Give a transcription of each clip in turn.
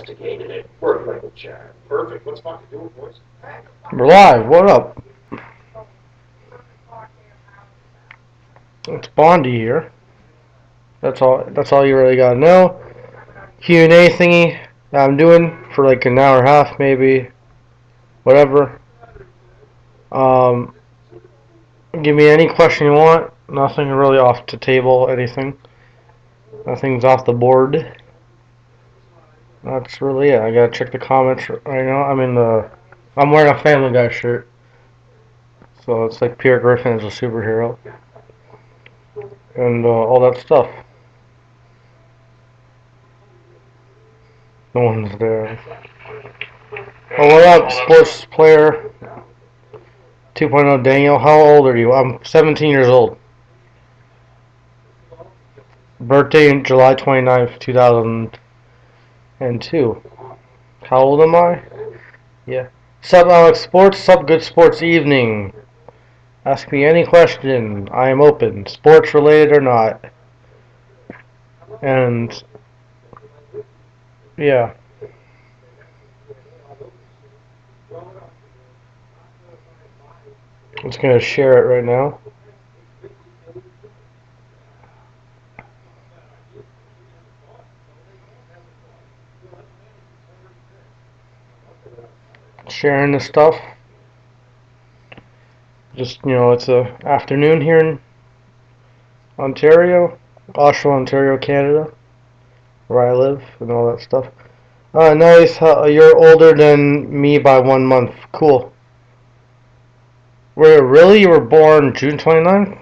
sophisticated and work like a chat. Perfect. Let's fucking do it, boys. We're live. What up? It's Bondi here. That's all. That's all you really gotta know. Q&A thingy that I'm doing for like an hour and a half, maybe, whatever. Um, give me any question you want. Nothing really off the table. Anything. Nothing's off the board. That's really it. I gotta check the comments right now. I'm wearing a Family Guy shirt, so it's like Peter Griffin is a superhero and all that stuff. No one's there. Oh, what up, sports player 2.0 Daniel? How old are you? I'm 17 years old. Birthday in July 29th, 2002. How old am I? Yeah. Sub Alex Sports, sub Good Sports Evening. Ask me any question. I am open, sports related or not. And yeah. I'm just gonna share it right now. Sharing the stuff. Just, it's a afternoon here in Ontario, Oshawa, Ontario, Canada, where I live and all that stuff. Nice. You're older than me by 1 month. Cool. Really? You were born June 29th?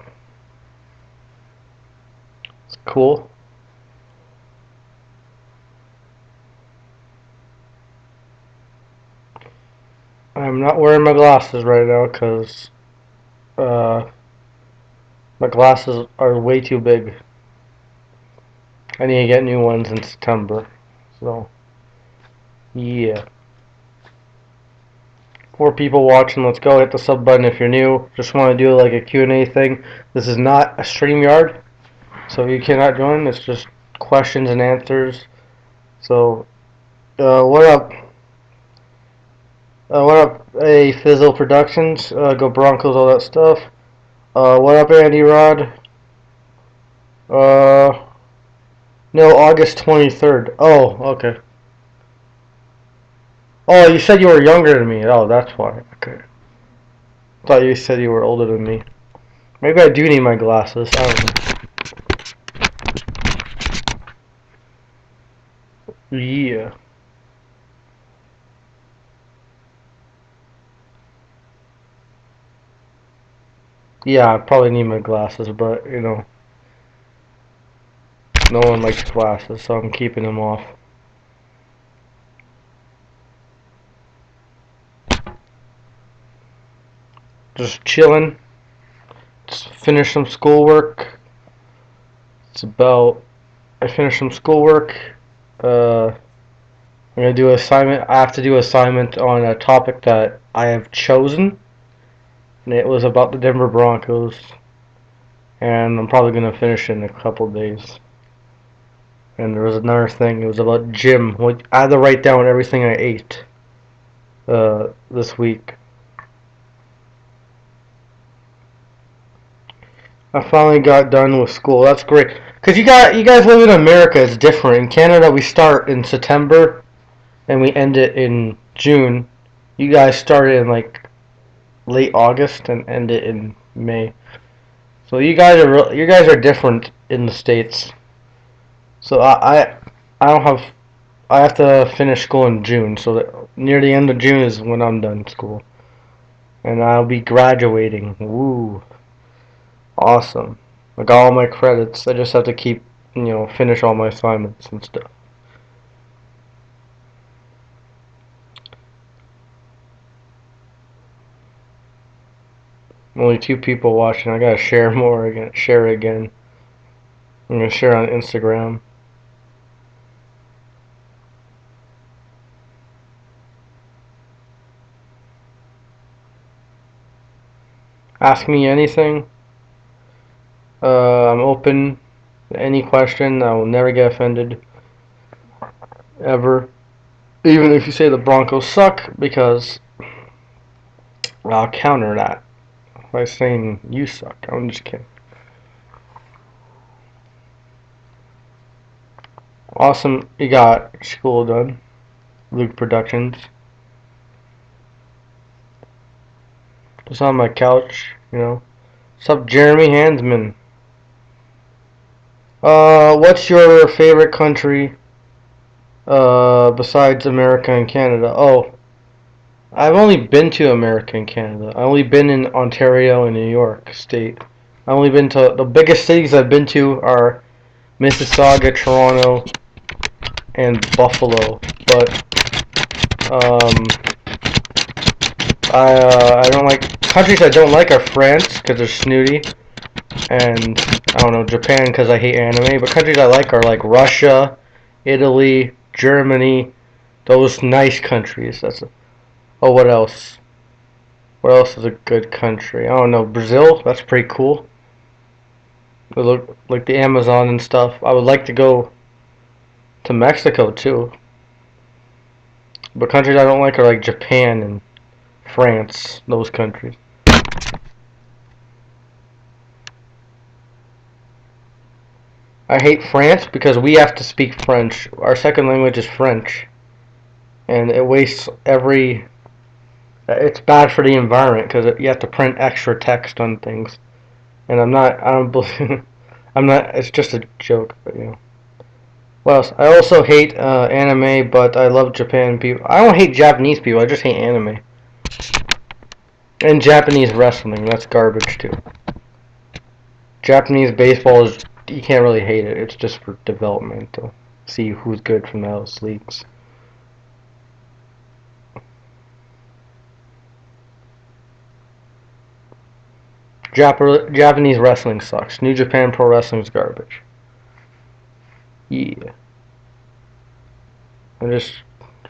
It's cool. I'm not wearing my glasses right now because uh, my glasses are way too big. I need to get new ones in September. So, yeah. 4 people watching. Let's go. Hit the sub button if you're new. Just want to do like a Q&A thing. This is not a StreamYard, so you cannot join. It's just questions and answers. So, what up? What up, A Fizzle Productions? Go Broncos, all that stuff. What up, Andy Rod? No, August 23rd. Oh, okay. Oh, you said you were younger than me. Oh, that's why. Okay. Thought you said you were older than me. Maybe I do need my glasses. I don't know. Yeah. Yeah, I probably need my glasses, but, no one likes glasses, so I'm keeping them off. Just chilling. Just finished some schoolwork. It's about... I finished some schoolwork. I'm gonna do an assignment. I have to do an assignment on a topic that I have chosen, and it was about the Denver Broncos. And I'm probably gonna finish it in a couple days. And there was another thing. It was about gym. I had to write down everything I ate this week. I finally got done with school. That's great. Cause you guys live in America. It's different. In Canada, we start in September and we end it in June. You guys started in like late August and end it in May. So you guys are different in the states. So I don't have I have to finish school in June. So that near the end of June is when I'm done school, and I'll be graduating. Woo, awesome! I got all my credits. I just have to keep finish all my assignments and stuff. Only 2 people watching. I gotta share more again. Share again. I'm gonna share on Instagram. Ask me anything. I'm open to any question. I will never get offended. Ever. Even if you say the Broncos suck, because I'll counter that by saying you suck. I'm just kidding. Awesome, you got school done. Luke Productions. Just on my couch, you know. What's up, Jeremy Hansman? What's your favorite country besides America and Canada? Oh, I've only been to America and Canada. I've only been in Ontario and New York State. I've only been to the biggest cities I've been to are Mississauga, Toronto, and Buffalo. But I don't like countries I don't like are France because they're snooty, and I don't know, Japan because I hate anime. But countries I like are like Russia, Italy, Germany, those nice countries. Oh, what else? What else is a good country? I don't know. Brazil. That's pretty cool. They look like the Amazon and stuff. I would like to go to Mexico too. But countries I don't like are like Japan and France. Those countries. I hate France because we have to speak French. Our second language is French, and it wastes every. It's bad for the environment because you have to print extra text on things, and I'm not. I don't believe. I'm not. It's just a joke, but you know. What else? I also hate anime, but I love Japan people. I don't hate Japanese people. I just hate anime and Japanese wrestling. That's garbage too. Japanese baseball is. You can't really hate it. It's just for development to see who's good from those leagues. Japanese wrestling sucks. New Japan Pro Wrestling is garbage. Yeah. I'm just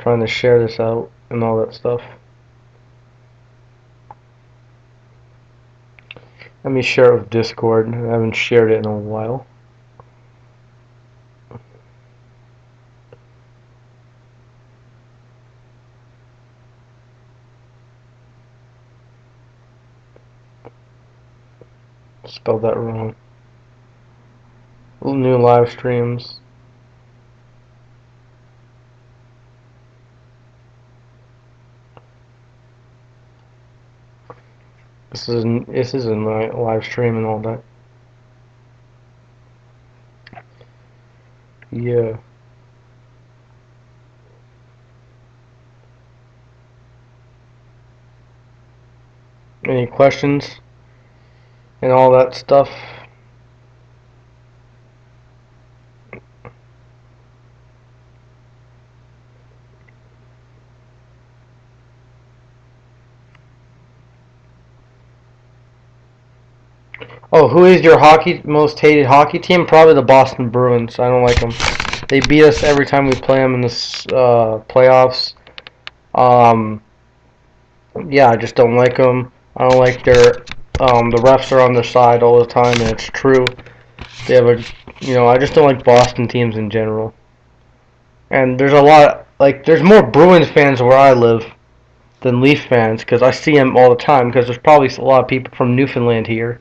trying to share this out and all that stuff. Let me share it with Discord. I haven't shared it in a while. Spelled that wrong. New live streams. This is in my live stream and all that. Yeah. Any questions and all that stuff? Oh, who is your most hated hockey team? Probably the Boston Bruins. I don't like them. They beat us every time we play them in the playoffs. Yeah, I just don't like them. I don't like the refs are on their side all the time, and it's true. They have I just don't like Boston teams in general. And there's a lot, there's more Bruins fans where I live than Leaf fans, because I see them all the time, because there's probably a lot of people from Newfoundland here,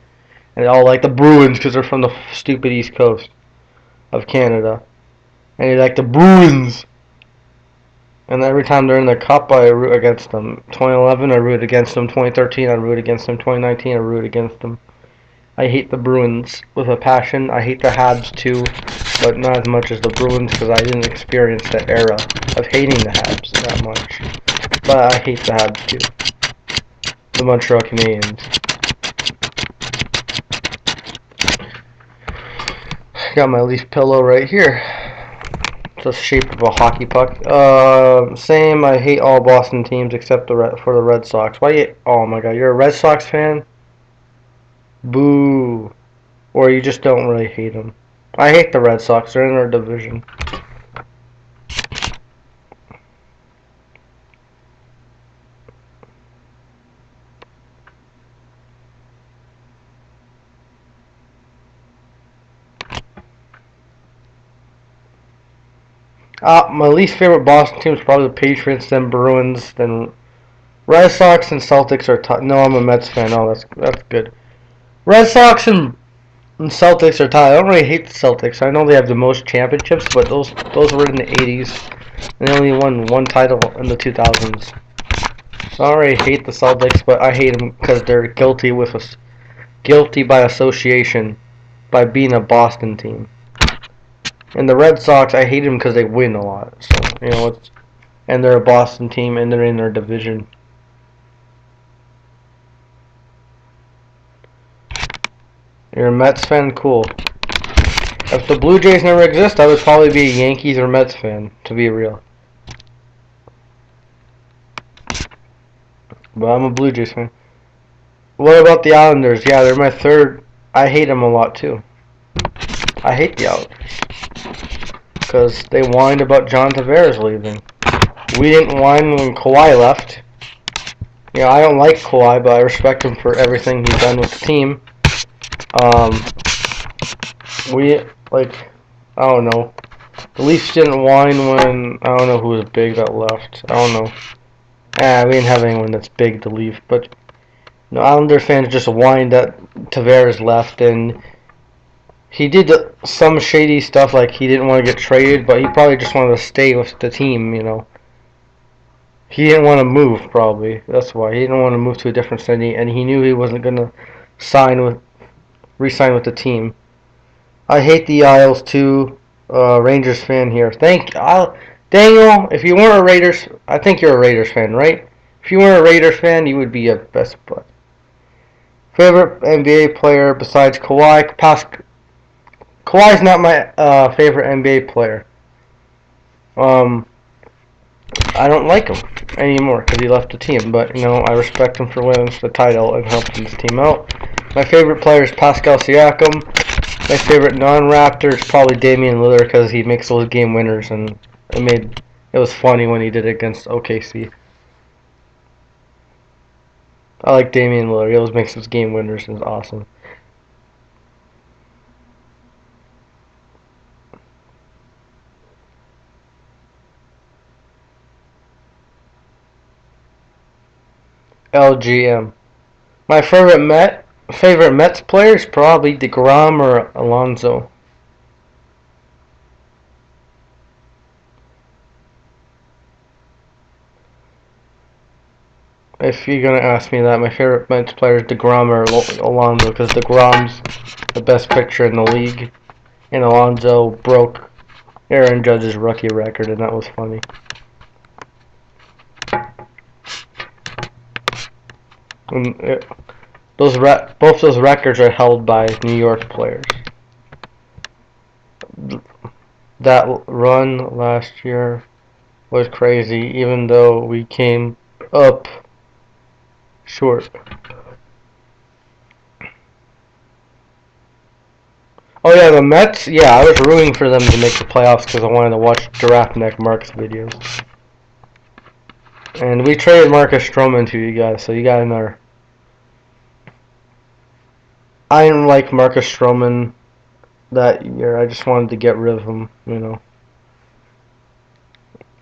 and they all like the Bruins because they're from the stupid East Coast of Canada. And they like the Bruins. And every time they're in the cup, I root against them. 2011, I root against them. 2013, I root against them. 2019, I root against them. I hate the Bruins with a passion. I hate the Habs too, but not as much as the Bruins because I didn't experience the era of hating the Habs that much. But I hate the Habs too. The Montreal Canadiens. Got my Leaf pillow right here. It's the shape of a hockey puck. Same. I hate all Boston teams except for the Red Sox. Why you? Oh my God, you're a Red Sox fan? Boo. Or you just don't really hate them. I hate the Red Sox. They're in our division. My least favorite Boston team is probably the Patriots, then Bruins, then Red Sox and Celtics are tough. No, I'm a Mets fan. Oh, that's good. Red Sox and Celtics are tied. I don't really hate the Celtics. I know they have the most championships, but those were in the 80s, and they only won one title in the 2000s. So I don't really hate the Celtics, but I hate them because they're guilty by association by being a Boston team. And the Red Sox, I hate them because they win a lot. So and they're a Boston team, and they're in their division. You're a Mets fan? Cool. If the Blue Jays never exist, I would probably be a Yankees or Mets fan, to be real. But I'm a Blue Jays fan. What about the Islanders? Yeah, they're my third. I hate them a lot, too. I hate the Islanders. Because they whined about John Tavares leaving. We didn't whine when Kawhi left. You know, I don't like Kawhi, but I respect him for everything he's done with the team. I don't know. The Leafs didn't whine when, I don't know who was big that left. I don't know. We didn't have anyone that's big to leave. But, Islander fans just whined that Tavares left, and he did some shady stuff, like he didn't want to get traded, but he probably just wanted to stay with the team, He didn't want to move, probably. That's why. He didn't want to move to a different city, and he knew he wasn't going to re-sign with the team. I hate the Isles too. Rangers fan here. Daniel, if you weren't a Raiders, I think you're a Raiders fan, right? If you weren't a Raiders fan, you would be a best bud. Favorite NBA player besides Kawhi? Kawhi's not my favorite NBA player. I don't like him anymore because he left the team, but I respect him for winning the title and helping his team out. My favorite player is Pascal Siakam. My favorite non-Raptor is probably Damian Lillard because he makes those game winners, and it was funny when he did it against OKC. I like Damian Lillard. He always makes those game winners, and it's awesome. LGM. My favorite Mets player is probably DeGrom or Alonso. If you're gonna ask me that, my favorite Mets player is DeGrom or Alonso because DeGrom's the best pitcher in the league, and Alonso broke Aaron Judge's rookie record, and that was funny. And both those records are held by New York players. That run last year was crazy, even though we came up short. Oh yeah, the Mets. Yeah, I was rooting for them to make the playoffs because I wanted to watch Giraffe Neck Mark's videos. And we traded Marcus Stroman to you guys, so you got another. I didn't like Marcus Stroman that year. I just wanted to get rid of him,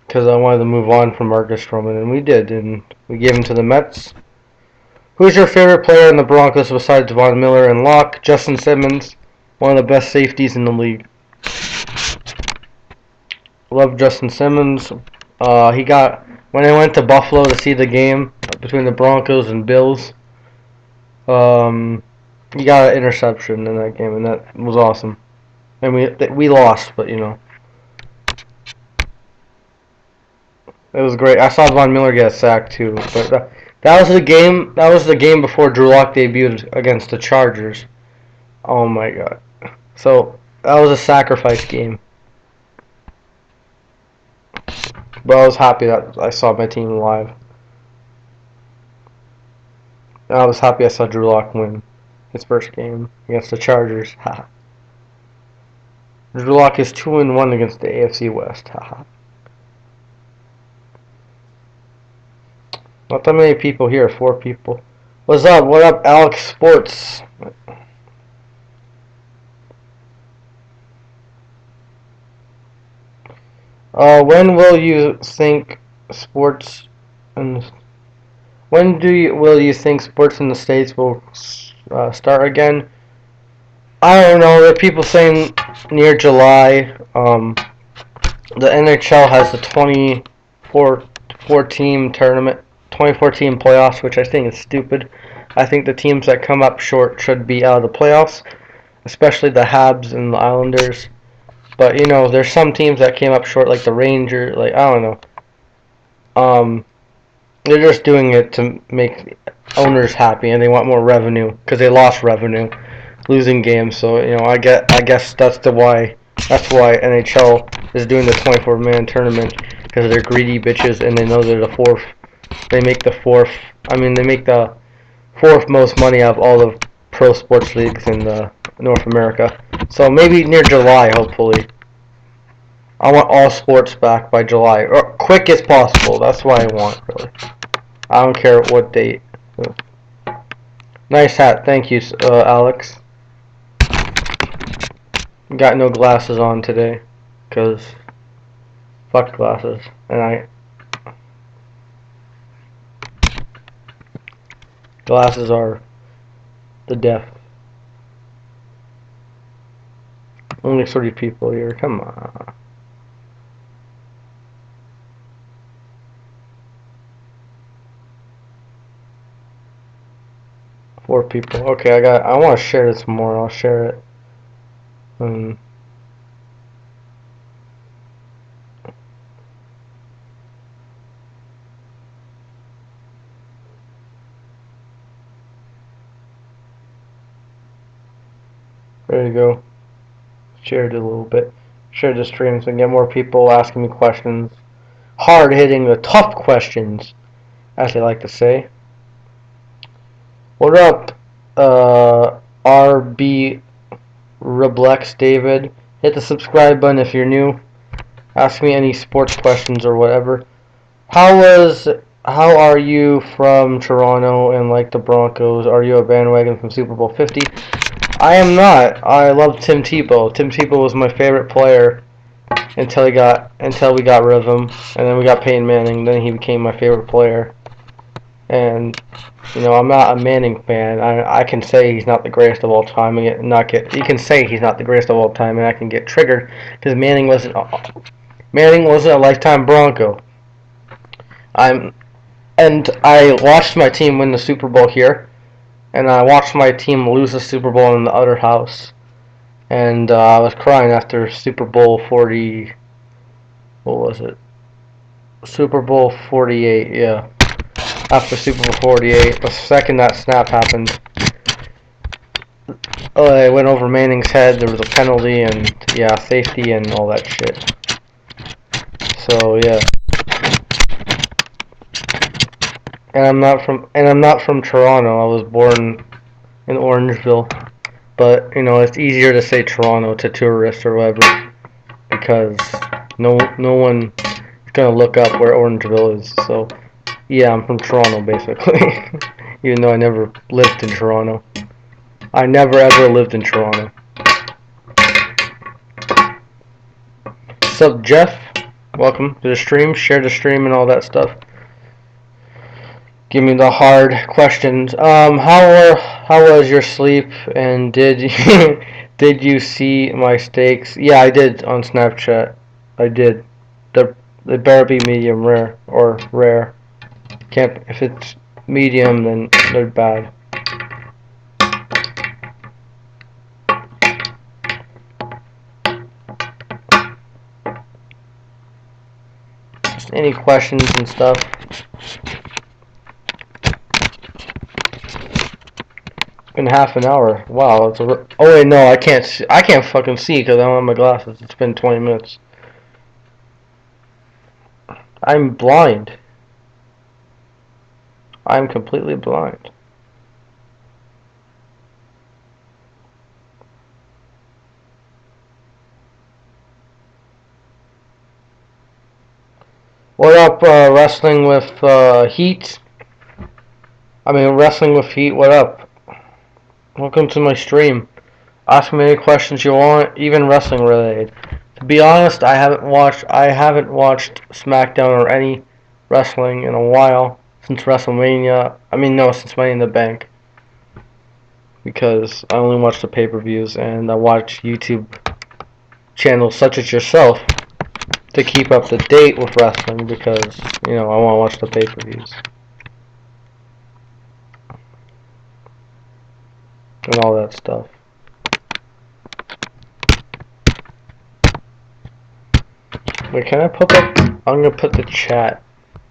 because I wanted to move on from Marcus Stroman, and we did, and we gave him to the Mets. Who's your favorite player in the Broncos besides Von Miller and Locke? Justin Simmons, one of the best safeties in the league. Love Justin Simmons. When I went to Buffalo to see the game between the Broncos and Bills, he got an interception in that game, and that was awesome. And we lost, but it was great. I saw Von Miller get sacked too, but that was the game. That was the game before Drew Lock debuted against the Chargers. Oh my god! So that was a sacrifice game. But I was happy that I saw my team live. And I was happy I saw Drew Lock win his first game against the Chargers. Drew Lock is 2-1 against the AFC West. Not that many people here, 4 people. What's up? What up, Alex Sports? When will you think sports and will you think sports in the States will start again? I don't know. There are people saying near July. The NHL has the 24 team tournament, 24 team playoffs, which I think is stupid. I think the teams that come up short should be out of the playoffs, especially the Habs and the Islanders. But you know, there's some teams that came up short, like the Rangers. Like I don't know. They're just doing it to make owners happy, and they want more revenue because they lost revenue losing games. So you know, I guess that's why NHL is doing the 24-man tournament because they're greedy bitches and they know they're the fourth. They make the fourth. I mean, they make the fourth most money out of all the pro sports leagues in North America. So maybe near July, hopefully. I want all sports back by July, or quick as possible. That's what I want, really. I don't care what date. Nice hat, thank you, Alex. Got no glasses on today, cause fuck glasses, and glasses are the death. Only 30 people here. Come on. Four people. Okay, I want to share this more. I'll share it. There you go. Shared it a little bit. Shared the stream so I can get more people asking me questions. Hard hitting, the tough questions, as they like to say. What up, RB Reblex David? Hit the subscribe button if you're new. Ask me any sports questions or whatever. How are you from Toronto and like the Broncos? Are you a bandwagon from Super Bowl 50? I am not. I love Tim Tebow. Tim Tebow was my favorite player until we got rid of him, and then we got Peyton Manning. Then he became my favorite player. And you know, I'm not a Manning fan. I can say he's not the greatest of all time and You can say he's not the greatest of all time, and I can get triggered because Manning wasn't a lifetime Bronco. I watched my team win the Super Bowl here, and I watched my team lose the Super Bowl in the other house, and I was crying after Super Bowl 40. What was it? Super Bowl 48. Yeah. After Super Bowl 48, the second that snap happened, it went over Manning's head. There was a penalty and yeah, safety and all that shit. So yeah. And I'm not from Toronto. I was born in Orangeville, but you know it's easier to say Toronto to tourists or whatever because no one is gonna look up where Orangeville is. So. Yeah, I'm from Toronto, basically. Even though I never lived in Toronto. I never ever lived in Toronto. What's up, Jeff? Welcome to the stream. Share the stream and all that stuff. Give me the hard questions. How was your sleep? And did you see my steaks? Yeah, I did on Snapchat. I did. They better be medium rare or rare. If it's medium, then they're bad. Just any questions and stuff. It's been half an hour. Wow. Oh wait, no, I can't fucking see because I don't have my glasses. It's been 20 minutes. I'm blind. I'm completely blind. What up, Wrestling with Heat? Wrestling with Heat, what up? Welcome to my stream. Ask me any questions you want, even wrestling related. To be honest, I haven't watched SmackDown or any wrestling in a while since WrestleMania. I mean, no, since Money in the Bank, because I only watch the pay-per-views and I watch YouTube channels such as yourself to keep up to date with wrestling because I want to watch the pay-per-views and all that stuff. Wait, can I put that? I'm gonna put the chat.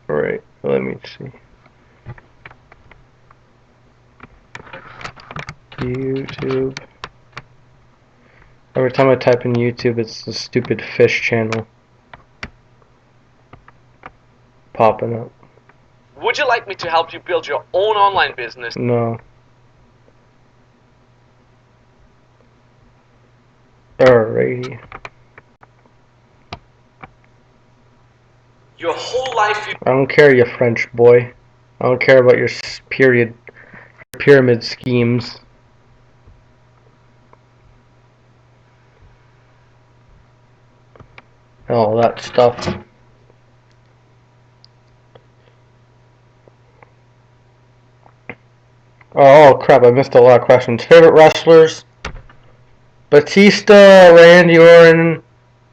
Right, let me see. YouTube. Every time I type in YouTube, it's the stupid fish channel popping up. Would you like me to help you build your own online business? No. Alrighty. Your whole life you I don't care, you French boy. I don't care about your pyramid schemes. And all that stuff. Oh crap, I missed a lot of questions. Favorite wrestlers? Batista, Randy Orton.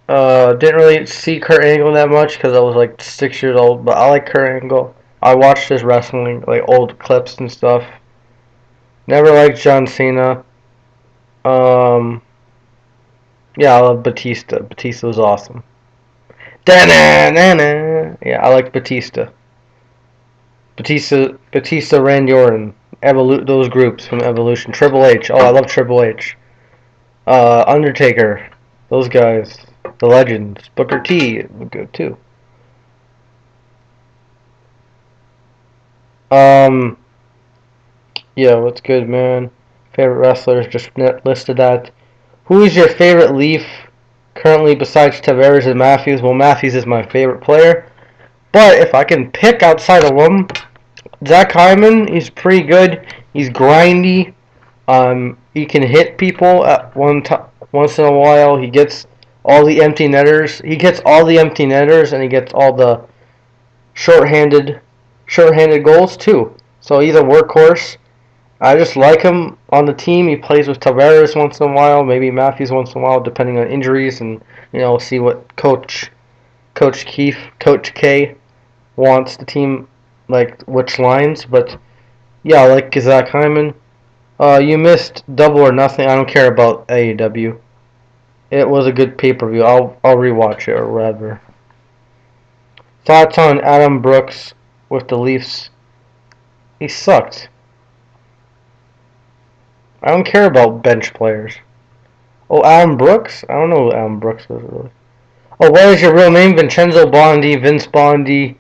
Didn't really see Kurt Angle that much because I was like 6 years old, but I like Kurt Angle. I watched his wrestling, like old clips and stuff. Never liked John Cena. Yeah, I love Batista. Batista was awesome. Da-na-na-na. Yeah, I like Batista. Batista, Randy Orton. Those groups from Evolution. Triple H. Oh, I love Triple H. Undertaker. Those guys. The legends. Booker T. Good too. Yeah, what's good, man? Favorite wrestlers, just listed that. Who is your favorite Leaf currently besides Tavares and Matthews? Well, Matthews is my favorite player. But if I can pick outside of them, Zach Hyman, he's pretty good. He's grindy. He can hit people at once in a while. He gets all the empty netters. He gets all the empty netters, and he gets all the short-handed goals too. So he's a workhorse. I just like him on the team. He plays with Tavares once in a while, maybe Matthews once in a while, depending on injuries, and see what Coach K wants the team, like which lines. But yeah, I like Zach Hyman. You missed Double or Nothing. I don't care about AEW. It was a good pay-per-view. I'll rewatch it or whatever. Thoughts on Adam Brooks with the Leafs? He sucked. I don't care about bench players. Oh, Adam Brooks? I don't know who Adam Brooks is really. Oh, what is your real name? Vincenzo Bondi, Vince Bondi.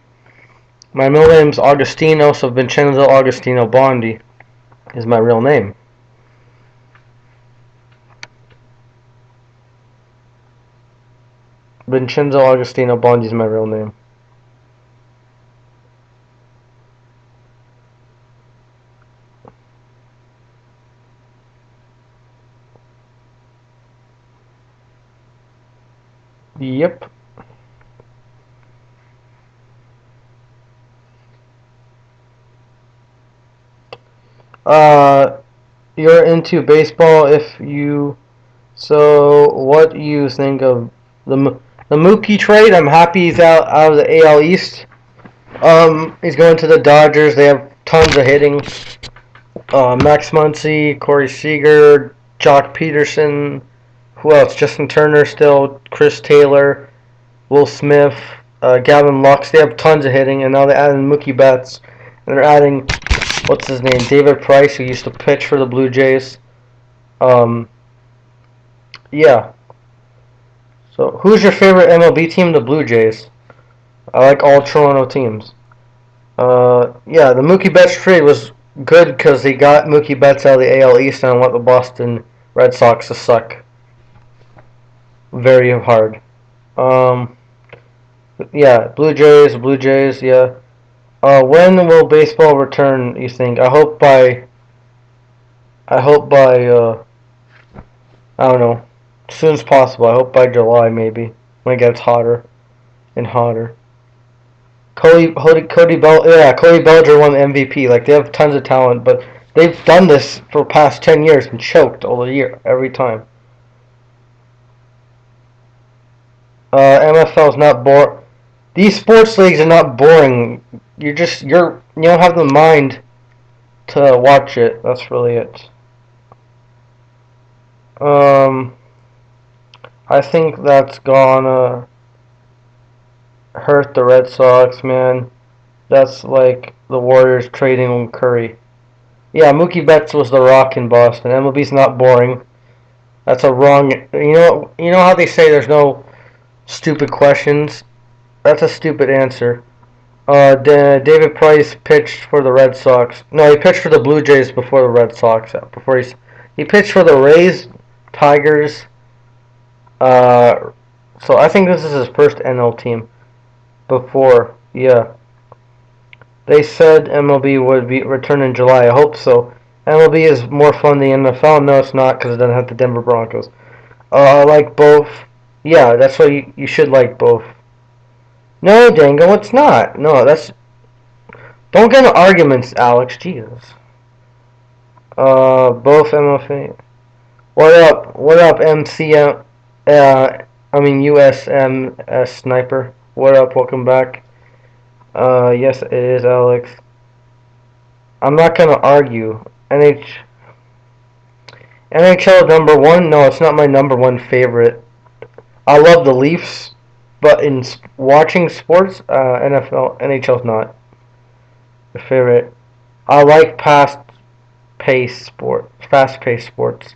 My middle name's Augustino, so Vincenzo Augustino Bondi is my real name. Vincenzo Augustino Bondi is my real name. Yep. You're into baseball so what do you think of the Mookie trade? I'm happy he's out of the AL East. He's going to the Dodgers. They have tons of hitting. Max Muncy, Corey Seager, Jock Peterson. Who else? Justin Turner still. Chris Taylor, Will Smith, Gavin Lux. They have tons of hitting, and now they're adding Mookie Betts. And they're adding, what's his name? David Price, who used to pitch for the Blue Jays. Yeah. So, who's your favorite MLB team? The Blue Jays. I like all Toronto teams. Yeah, the Mookie Betts trade was good because they got Mookie Betts out of the AL East and let the Boston Red Sox to suck very hard. Yeah, Blue Jays, yeah. When will baseball return, you think? I hope by I don't know, As soon as possible. I hope by July, maybe, when it gets hotter and hotter. Cody Bellinger won the MVP. Like, they have tons of talent, but they've done this for the past 10 years and choked all the year, every time. MFL is not boring. These sports leagues are not boring. You don't have the mind to watch it. That's really it. I think that's gonna hurt the Red Sox, man. That's like the Warriors trading Curry. Yeah, Mookie Betts was the Rock in Boston. MLB's not boring. That's a wrong. You know how they say there's no stupid questions. That's a stupid answer. David Price pitched for the Red Sox. No, he pitched for the Blue Jays before the Red Sox. He pitched for the Rays, Tigers. So I think this is his first NL team. Before, yeah. They said MLB would be return in July. I hope so. MLB is more fun than the NFL. No, it's not because it doesn't have the Denver Broncos. I like both. Yeah, that's why you should like both. No, Dango, it's not. No, that's. Don't get into arguments, Alex. Jesus. Both MFA. What up? What up, MCM? USMS Sniper. What up? Welcome back. Yes, it is, Alex. I'm not gonna argue. NHL number one? No, it's not my number one favorite. I love the Leafs, but in watching sports, NHL's not my favorite. I like fast-paced sports.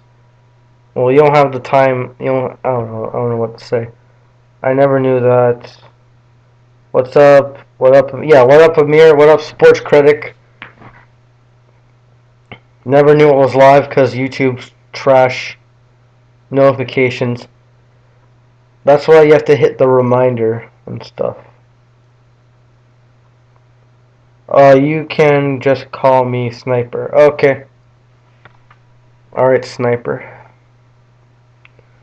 Well, you don't have the time. I don't know what to say. I never knew that. What's up? What up? Yeah, what up, Amir? What up, Sports Critic? Never knew it was live because YouTube's trash notifications. That's why you have to hit the reminder and stuff. You can just call me Sniper. Okay. Alright, Sniper.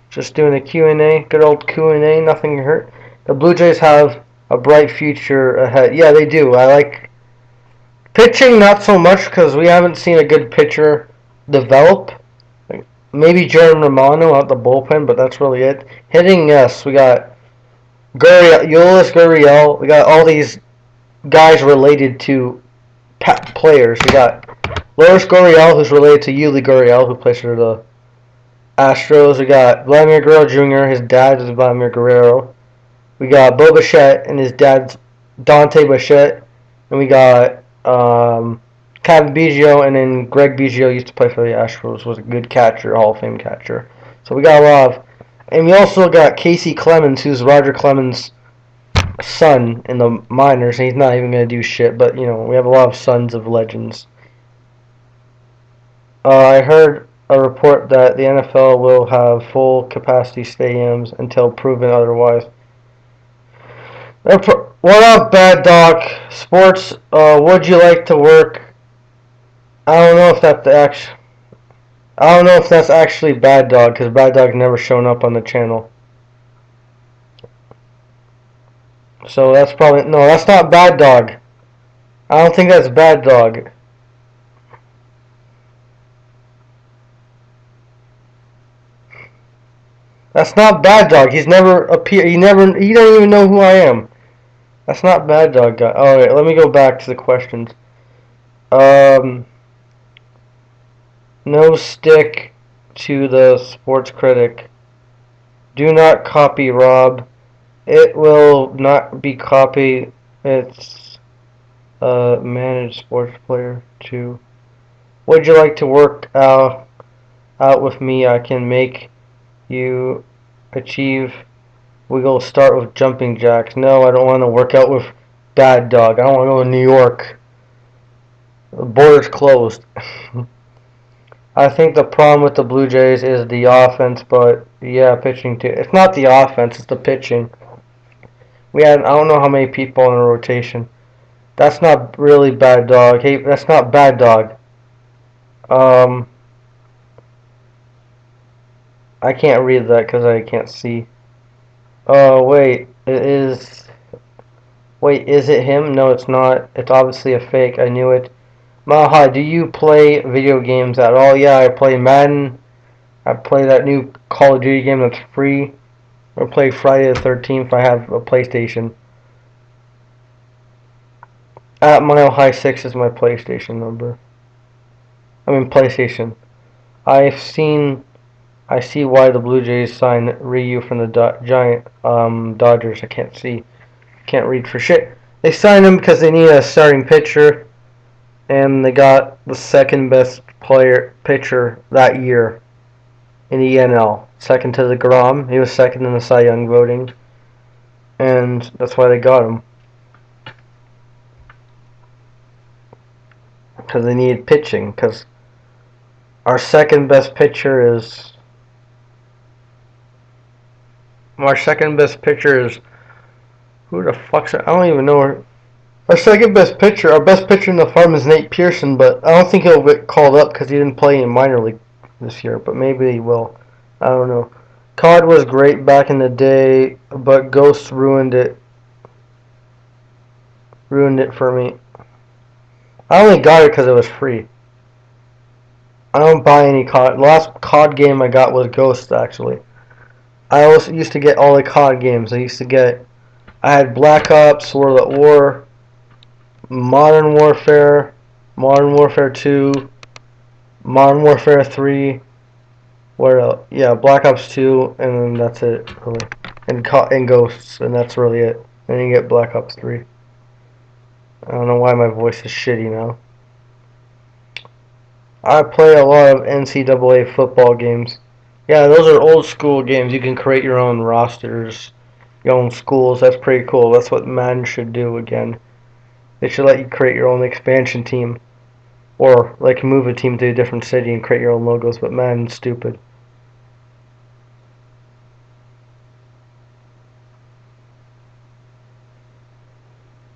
Just doing a Q&A. Good old Q&A. Nothing hurt. The Blue Jays have a bright future ahead. Yeah, they do. I like pitching, not so much because we haven't seen a good pitcher develop. Maybe Jordan Romano out the bullpen, but that's really it. Hitting, yes, we got Yoenis Gurriel. We got all these guys related to players. We got Lourdes Gurriel, who's related to Yuli Gurriel, who plays for the Astros. We got Vladimir Guerrero Jr., his dad is Vladimir Guerrero. We got Bo Bichette, and his dad's Dante Bichette. And we got Kevin Biggio, and then Greg Biggio used to play for the Astros, was a good catcher, Hall of Fame catcher. So we got a lot of... And we also got Casey Clemens, who's Roger Clemens' son in the minors, and he's not even going to do shit, but, we have a lot of sons of legends. I heard a report that the NFL will have full capacity stadiums until proven otherwise. What up, Bad Dog? Sports, would you like to work? I don't know if that's actually Bad Dog, because Bad Dog's never shown up on the channel. So that's probably... No, that's not Bad Dog. I don't think that's Bad Dog. That's not Bad Dog. He's never appeared. He don't even know who I am. That's not Bad Dog guy. Alright, let me go back to the questions. No stick to the Sports Critic. Do not copy Rob. It will not be copied. It's a managed sports player too. Would you like to work out with me? I can make you achieve. We go start with jumping jacks. No, I don't want to work out with Bad Dog. I don't want to go to New York. The border's closed. I think the problem with the Blue Jays is the offense, but yeah, pitching too. It's not the offense, it's the pitching. I don't know how many people in a rotation. That's not really Bad Dog. Hey, that's not Bad Dog. I can't read that because I can't see. Oh, wait. It is... Wait, is it him? No, it's not. It's obviously a fake. I knew it. Maha, do you play video games at all? Yeah, I play Madden. I play that new Call of Duty game that's free. I play Friday the 13th. I have a PlayStation. At Mile High 6 is my PlayStation number. I mean PlayStation. I see why the Blue Jays signed Ryu from the Giant Dodgers. I can't see. Can't read for shit. They signed him because they need a starting pitcher, and they got the second best pitcher that year in the NL. Second to the Grom. He was second in the Cy Young voting, and that's why they got him. Because they needed pitching. Because our second best pitcher is. Our second best pitcher is. Who the fuck's that? I don't even know her. Our second best pitcher, our best pitcher in the farm is Nate Pearson, but I don't think he'll get called up because he didn't play in minor league this year. But maybe he will. I don't know. COD was great back in the day, but Ghost ruined it. Ruined it for me. I only got it because it was free. I don't buy any COD. The last COD game I got was Ghost, actually. I also used to get all the COD games. I had Black Ops, World at War, Modern Warfare 2, Modern Warfare 3, where else? Yeah, Black Ops 2, and then that's it, really. And Ghosts, and that's really it. Then you get Black Ops 3. I don't know why my voice is shitty now. I play a lot of NCAA football games. Yeah, those are old school games. You can create your own rosters, your own schools. That's pretty cool. That's what Madden should do again. They should let you create your own expansion team. Or, like, move a team to a different city and create your own logos, but Madden's stupid.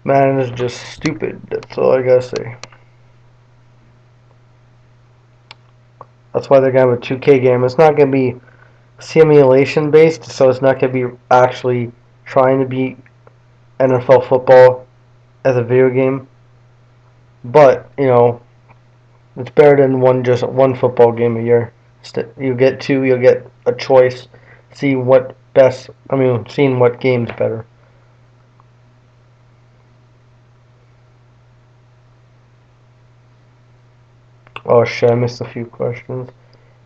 Madden is just stupid. That's all I gotta say. That's why they're gonna have a 2K game. It's not gonna be simulation based, so it's not gonna be actually trying to be NFL football as a video game. But, you know, it's better than just one football game a year. You get two, you'll get a choice. Seeing what game's better. Oh shit, I missed a few questions.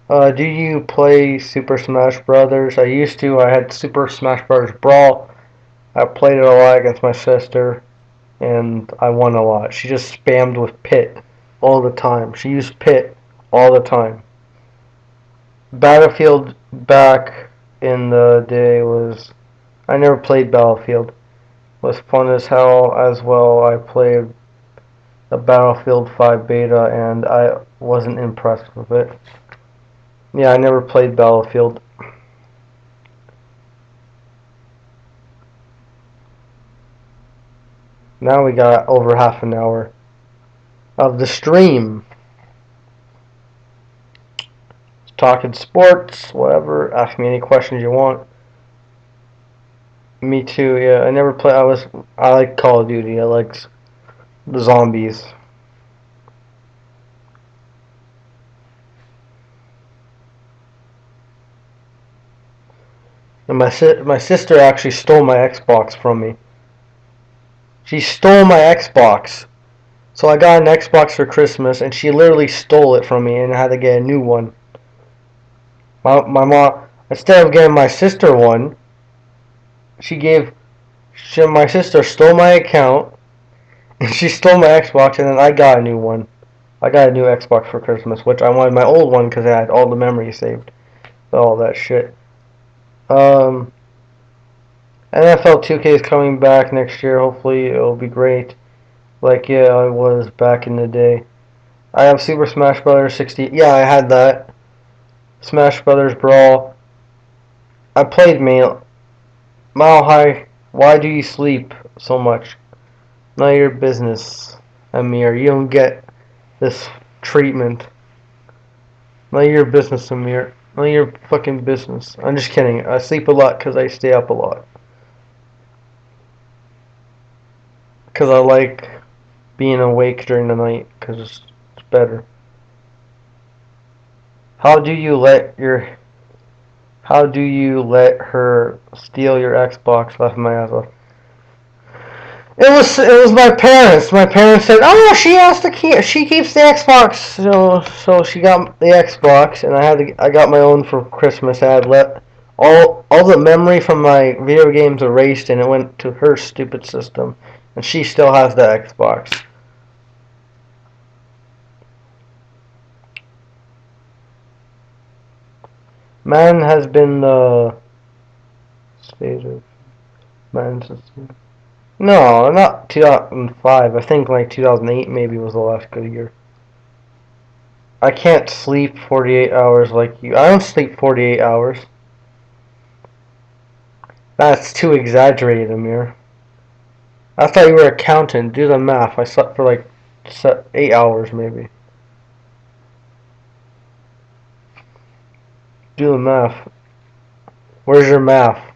Do you play Super Smash Brothers? I used to. I had Super Smash Brothers Brawl. I played it a lot against my sister, and I won a lot. She just spammed with Pit all the time. She used Pit all the time. Battlefield back in the day was... I never played Battlefield. It was fun as hell as well. I played the Battlefield 5 beta, and I wasn't impressed with it. Yeah, I never played Battlefield. Now we got over half an hour of the stream. Talking sports, whatever. Ask me any questions you want. Me too, yeah. I never play. I like Call of Duty. I like the zombies. And my sister actually stole my Xbox from me. She stole my Xbox. So I got an Xbox for Christmas, and she literally stole it from me, and I had to get a new one. My mom, instead of getting my sister one, my sister stole my account, and she stole my Xbox, and then I got a new one. I got a new Xbox for Christmas, which I wanted my old one because it had all the memories saved. All that shit. NFL 2K is coming back next year. Hopefully it'll be great. Like, yeah, I was back in the day. I have Super Smash Brothers 60. Yeah, I had that. Smash Brothers Brawl. I played Mile High. Why do you sleep so much? None of your business, Amir. You don't get this treatment. None of your business, Amir. None of your fucking business. I'm just kidding. I sleep a lot because I stay up a lot. Because I like being awake during the night because it's better. How do you let her steal your Xbox? Left my ass off. It was my parents. My parents said, "Oh, she keeps the Xbox." So she got the Xbox, and I got my own for Christmas. I had let all the memory from my video games erased, and it went to her stupid system, and she still has the Xbox. Man has been the state of man system. No, not 2005. I think like 2008 maybe was the last good year. I can't sleep 48 hours like you. I don't sleep 48 hours. That's too exaggerated, Amir. I thought you were an accountant. Do the math. I slept for like 8 hours maybe. Do the math. Where's your math?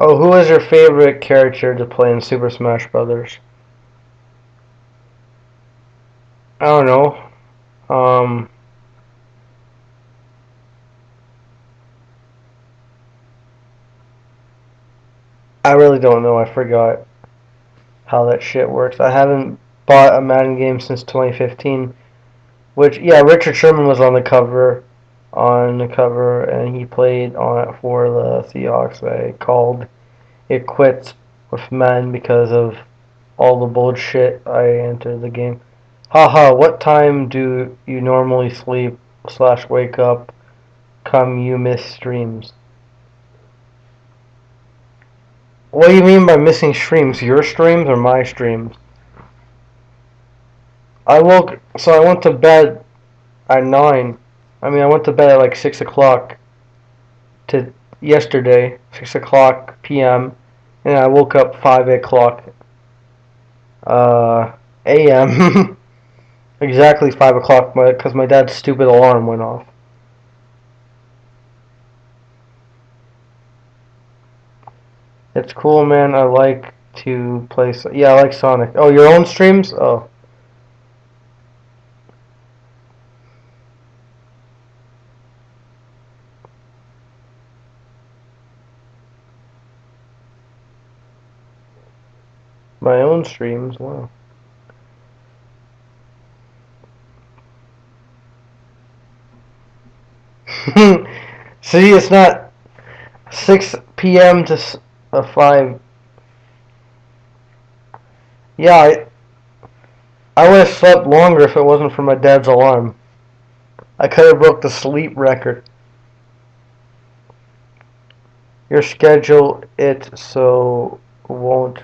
Oh, who is your favorite character to play in Super Smash Brothers? I don't know. I really don't know. I forgot how that shit works. I haven't bought a Madden game since 2015. Which, yeah, Richard Sherman was on the cover, and he played on it for the Seahawks. I called it quits with Madden because of all the bullshit I entered the game. Haha, what time do you normally sleep / wake up come you miss streams? What do you mean by missing streams? Your streams or my streams? I went to bed at 9. I went to bed at like 6 o'clock to yesterday, 6 o'clock p.m., and I woke up 5 o'clock a.m. Exactly 5 o'clock because my dad's stupid alarm went off. It's cool, man. I like to play. Yeah, I like Sonic. Oh, your own streams? Oh. My own streams? Wow. See, it's not 6 p.m. to 5. Yeah, I would have slept longer if it wasn't for my dad's alarm. I could have broke the sleep record. Your schedule it so won't.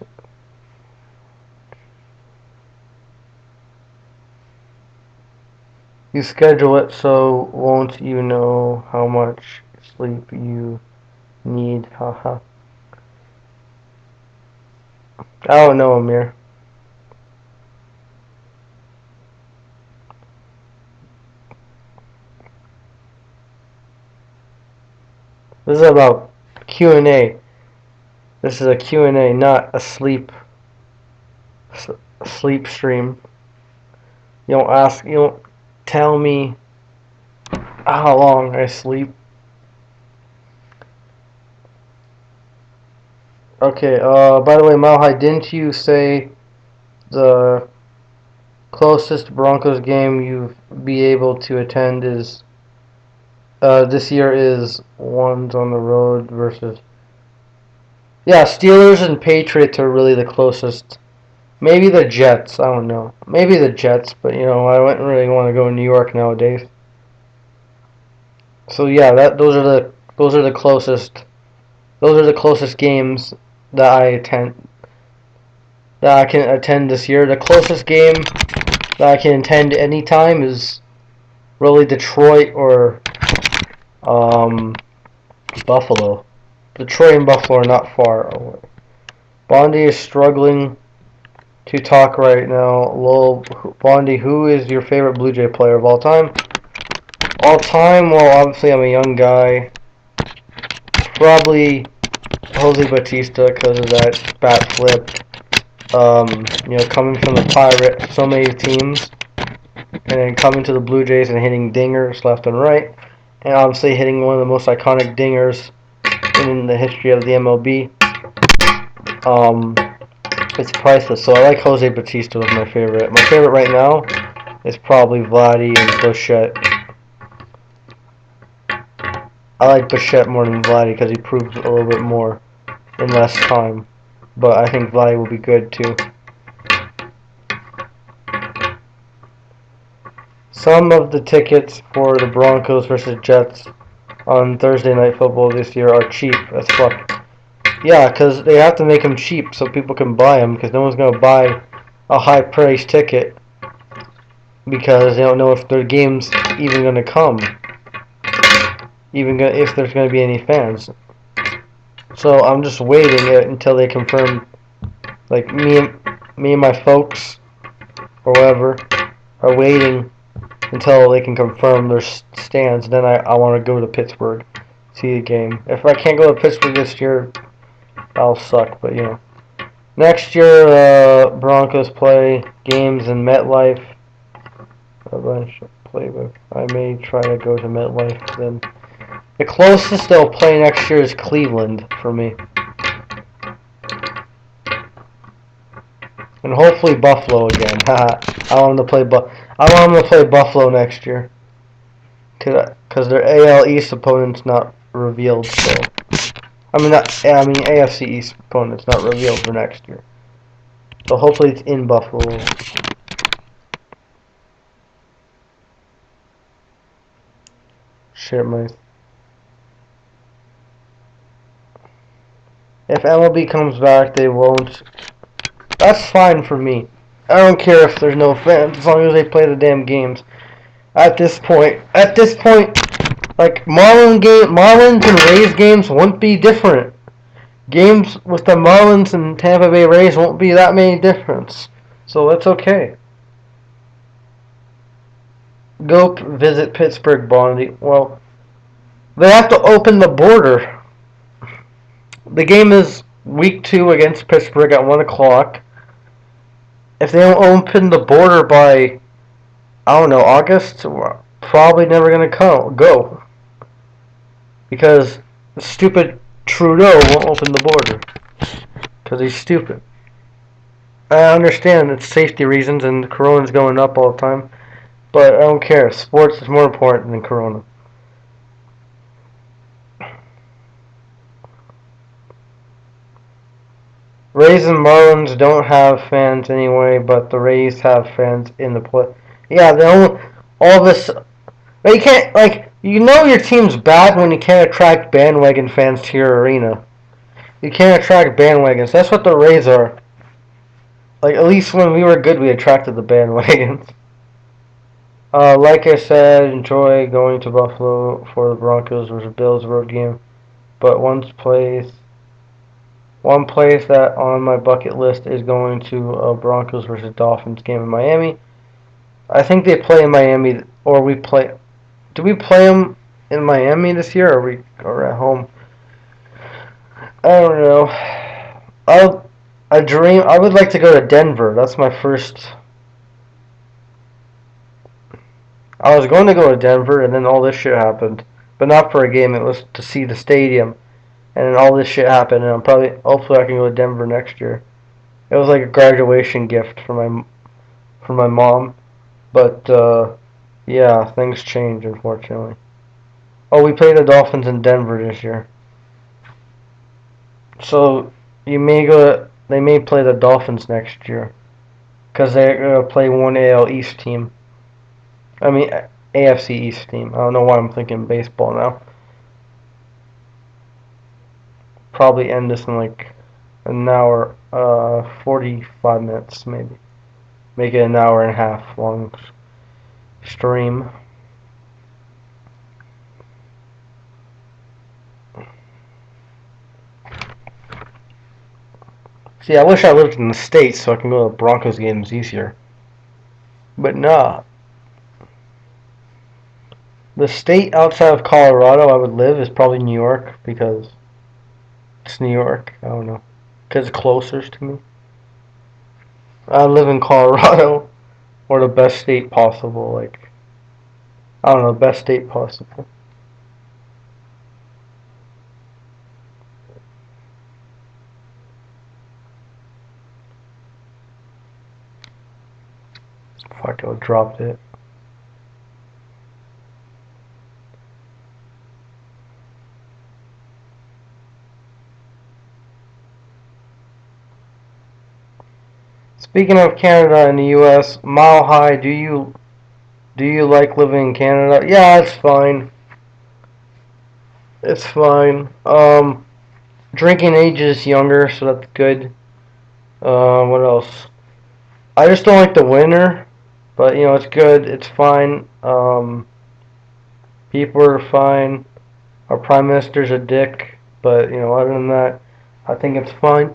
You schedule it so won't you know how much sleep you need? Haha. I don't know, Amir. This is about Q&A. This is a Q&A, not a sleep stream. You don't tell me how long I sleep. Okay, by the way, Malhai, didn't you say the closest Broncos game you'll be able to attend is this year is ones on the road versus. Yeah, Steelers and Patriots are really the closest. Maybe the Jets. I don't know. Maybe the Jets, but I wouldn't really want to go to New York nowadays. So yeah, those are the closest. Those are the closest games that I can attend this year. The closest game that I can attend anytime is really Detroit or Buffalo. Detroit and Buffalo are not far away. Bondi is struggling to talk right now. Lowell, Bondi, who is your favorite Blue Jay player of all time? All time, well, obviously I'm a young guy. Probably Jose Batista because of that bat flip. Coming from the Pirate, so many teams, and then coming to the Blue Jays and hitting dingers left and right, and obviously hitting one of the most iconic dingers in the history of the MLB. It's priceless. So I like Jose Batista was my favorite. My favorite right now is probably Vladdy and Bichette. I like Bichette more than Vladdy because he proves a little bit more in less time. But I think Vladdy will be good too. Some of the tickets for the Broncos versus Jets on Thursday Night Football this year are cheap as fuck. Yeah, because they have to make them cheap so people can buy them because no one's going to buy a high-priced ticket because they don't know if their game's even going to come. If there's going to be any fans. So I'm just waiting until they confirm, like me and my folks or whatever are waiting until they can confirm their stands. Then I want to go to Pittsburgh, see the game. If I can't go to Pittsburgh this year, that'll suck. But next year Broncos play games in MetLife. I may try to go to MetLife then. The closest they'll play next year is Cleveland for me. And hopefully Buffalo again. I want them to play Buffalo next year. Cause their AL East opponent's not revealed still. AFC East opponent's not revealed for next year. So hopefully it's in Buffalo. Shit, if MLB comes back, they won't. That's fine for me. I don't care if there's no fans as long as they play the damn games. At this point, like Marlins and Rays games won't be different. Games with the Marlins and Tampa Bay Rays won't be that many difference. So that's okay. Go visit Pittsburgh, Bondi. Well, they have to open the border. The game is week 2 against Pittsburgh at 1 o'clock. If they don't open the border by, I don't know, August, we're probably never going to go. Because the stupid Trudeau won't open the border. Because he's stupid. I understand it's safety reasons and the Corona's going up all the time. But I don't care. Sports is more important than Corona. Rays and Marlins don't have fans anyway, but the Rays have fans in the play. Yeah, all this. But you can't, your team's bad when you can't attract bandwagon fans to your arena. You can't attract bandwagons. That's what the Rays are. At least when we were good, we attracted the bandwagons. Like I said, enjoy going to Buffalo for the Broncos versus Bills road game. But one place that on my bucket list is going to a Broncos versus Dolphins game in Miami. I think they play in Miami, or we play. Do we play them in Miami this year, or at home? I don't know. I would like to go to Denver. That's my first. I was going to go to Denver, and then all this shit happened. But not for a game. It was to see the stadium. And then all this shit happened, and hopefully I can go to Denver next year. It was like a graduation gift for my mom, but yeah, things change unfortunately. Oh, we played the Dolphins in Denver this year, so they may play the Dolphins next year, because they're gonna play one AL East team. AFC East team. I don't know why I'm thinking baseball now. Probably end this in like an hour, 45 minutes maybe. Make it an hour and a half long stream. See, I wish I lived in the States so I can go to Broncos games easier. But nah. The state outside of Colorado I would live is probably New York because it's New York. I don't know. Because it's closest to me. I live in Colorado or the best state possible. Like, I don't know, best state possible. Fuck, I dropped it. Speaking of Canada and the U.S., Mile High, do you like living in Canada? Yeah, it's fine. It's fine. Drinking age is younger, so that's good. What else? I just don't like the winter, but it's good. It's fine. People are fine. Our prime minister's a dick, but other than that, I think it's fine.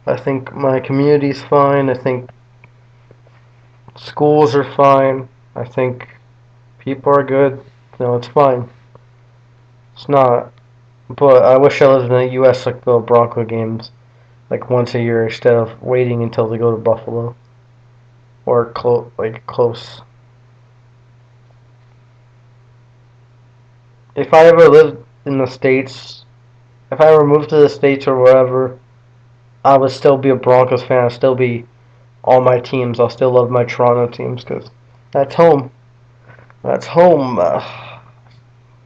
I think my community's fine. I think schools are fine. I think people are good. It's fine. It's not. But I wish I lived in the U.S. like the Bronco games, like once a year instead of waiting until they go to Buffalo or close. If I ever lived in the States, if I ever moved to the States or wherever, I would still be a Broncos fan. I'd still be all my teams. I'll still love my Toronto teams because that's home. That's home. I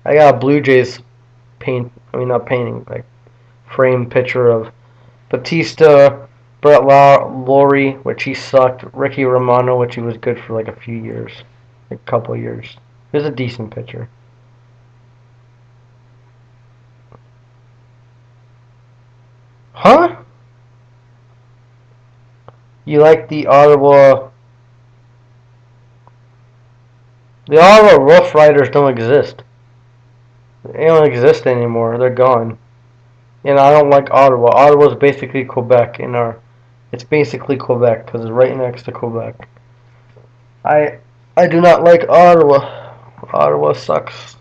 got a Blue Jays not painting, like framed picture of Batista, Brett Laurie, which he sucked, Ricky Romano, which he was good for like a few years, like a couple years. It was a decent pitcher. Huh? You like the Ottawa? The Ottawa Rough Riders don't exist. They don't exist anymore. They're gone. And I don't like Ottawa. Ottawa's basically Quebec in our. It's basically Quebec because it's right next to Quebec. I do not like Ottawa. Ottawa sucks.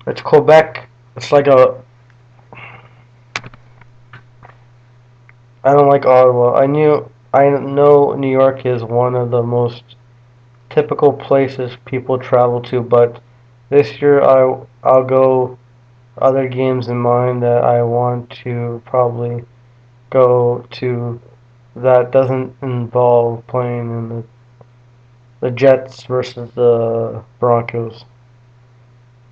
It's Quebec. It's like a. I don't like Ottawa. I know New York is one of the most typical places people travel to, but this year I'll go other games in mind that I want to probably go to that doesn't involve playing in the Jets versus the Broncos.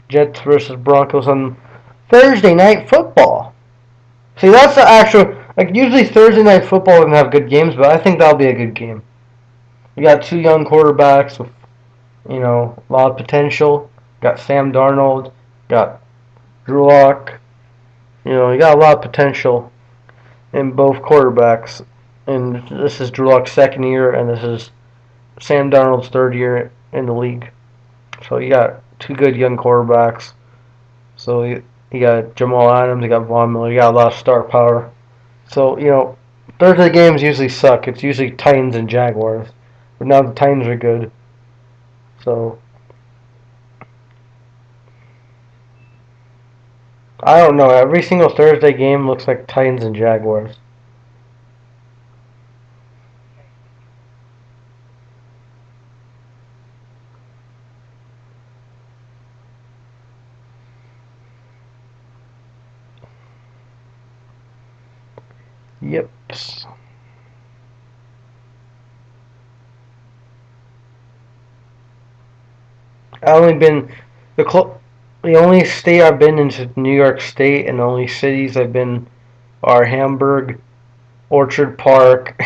Jets versus Broncos on Thursday night football. See, that's the actual. Like, usually Thursday night football doesn't have good games, but I think that'll be a good game. You got two young quarterbacks with, a lot of potential. Got Sam Darnold, got Drew Lock. You got a lot of potential in both quarterbacks. And this is Drew Lock's second year, and this is Sam Darnold's third year in the league. So you got two good young quarterbacks. So you got Jamal Adams, you got Von Miller, you got a lot of star power. So, Thursday games usually suck. It's usually Titans and Jaguars. But now the Titans are good. So, I don't know. Every single Thursday game looks like Titans and Jaguars. Yep. I only been the only state I've been in is New York State, and the only cities I've been are Hamburg, Orchard Park,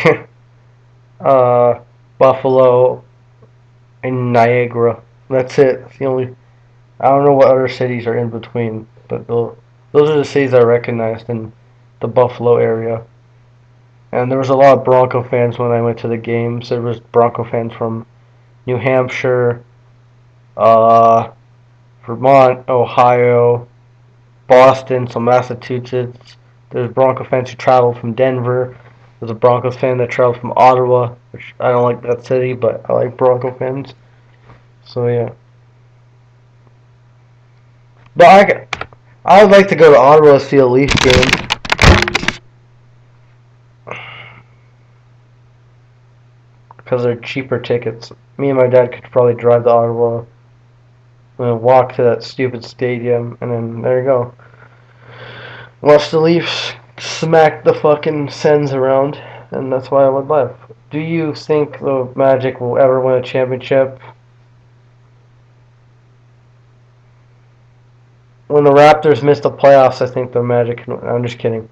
uh, Buffalo, and Niagara. That's it. It's the only. I don't know what other cities are in between, but those are the cities I recognized in the Buffalo area. And there was a lot of Bronco fans when I went to the games. There was Bronco fans from New Hampshire, uh, Vermont, Ohio, Boston, some Massachusetts. There's Bronco fans who traveled from Denver. was a Broncos fan that traveled from Ottawa, which I don't like that city, but I like Bronco fans. So yeah. But I would like to go to Ottawa to see a Leaf game. Because they're cheaper tickets. Me and my dad could probably drive to Ottawa and walk to that stupid stadium, and then there you go. Watch the Leafs smack the fucking Sens around, and that's why I would live. Do you think the Magic will ever win a championship? When the Raptors miss the playoffs, I think the Magic can win. I'm just kidding.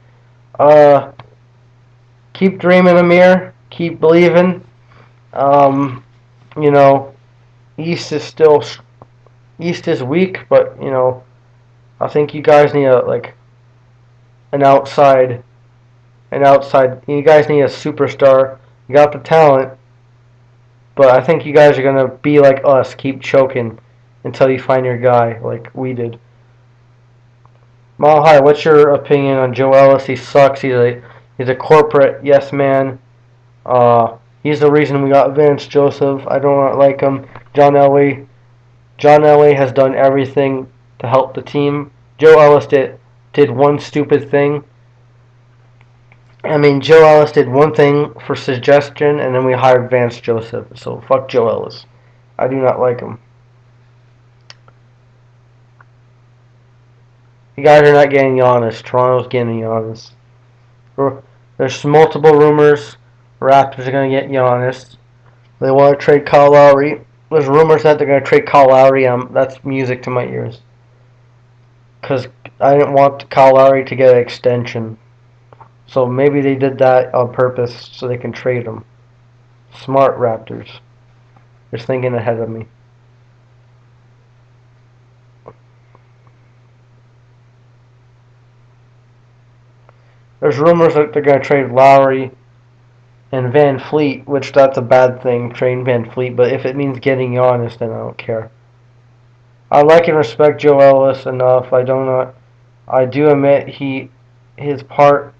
Keep dreaming, Amir. Keep believing. You know, East is weak, but I think you guys need an outside. You guys need a superstar. You got the talent, but I think you guys are gonna be like us, keep choking until you find your guy, like we did. Malahai, what's your opinion on Joe Ellis? He sucks. He's a corporate yes man. He's the reason we got Vance Joseph. I do not like him. John Elway. John Elway has done everything to help the team. Joe Ellis did one stupid thing. I mean, Joe Ellis did one thing for suggestion, and then we hired Vance Joseph. So fuck Joe Ellis. I do not like him. You guys are not getting Giannis. Toronto's getting Giannis. There's multiple rumors. Raptors are going to get Giannis. They want to trade Kyle Lowry. There's rumors that they're going to trade Kyle Lowry. That's music to my ears. Because I didn't want Kyle Lowry to get an extension. So maybe they did that on purpose so they can trade him. Smart Raptors. Just thinking ahead of me. There's rumors that they're going to trade Lowry and Van Fleet, which that's a bad thing, trading Van Fleet. But if it means getting Giannis, then I don't care. I like and respect Joe Ellis enough. I do admit his part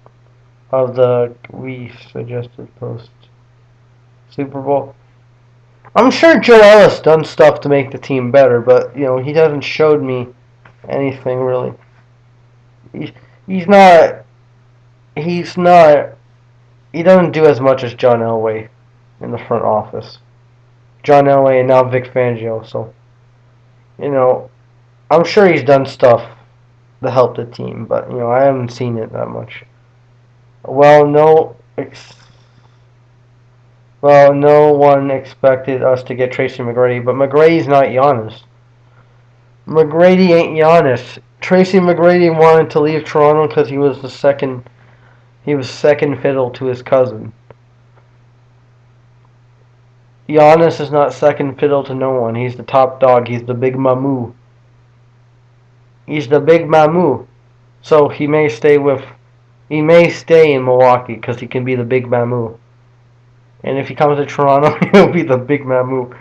of the we suggested post Super Bowl. I'm sure Joe Ellis done stuff to make the team better, but he hasn't showed me anything really. He's not. He doesn't do as much as John Elway in the front office. John Elway and now Vic Fangio. So, I'm sure he's done stuff to help the team, but I haven't seen it that much. Well, no one expected us to get Tracy McGrady, but McGrady's not Giannis. McGrady ain't Giannis. Tracy McGrady wanted to leave Toronto because he was second fiddle to his cousin. Giannis is not second fiddle to no one. He's the top dog. He's the big mamu. So he may stay in Milwaukee because he can be the big mamu. And if he comes to Toronto, he'll be the big mamu.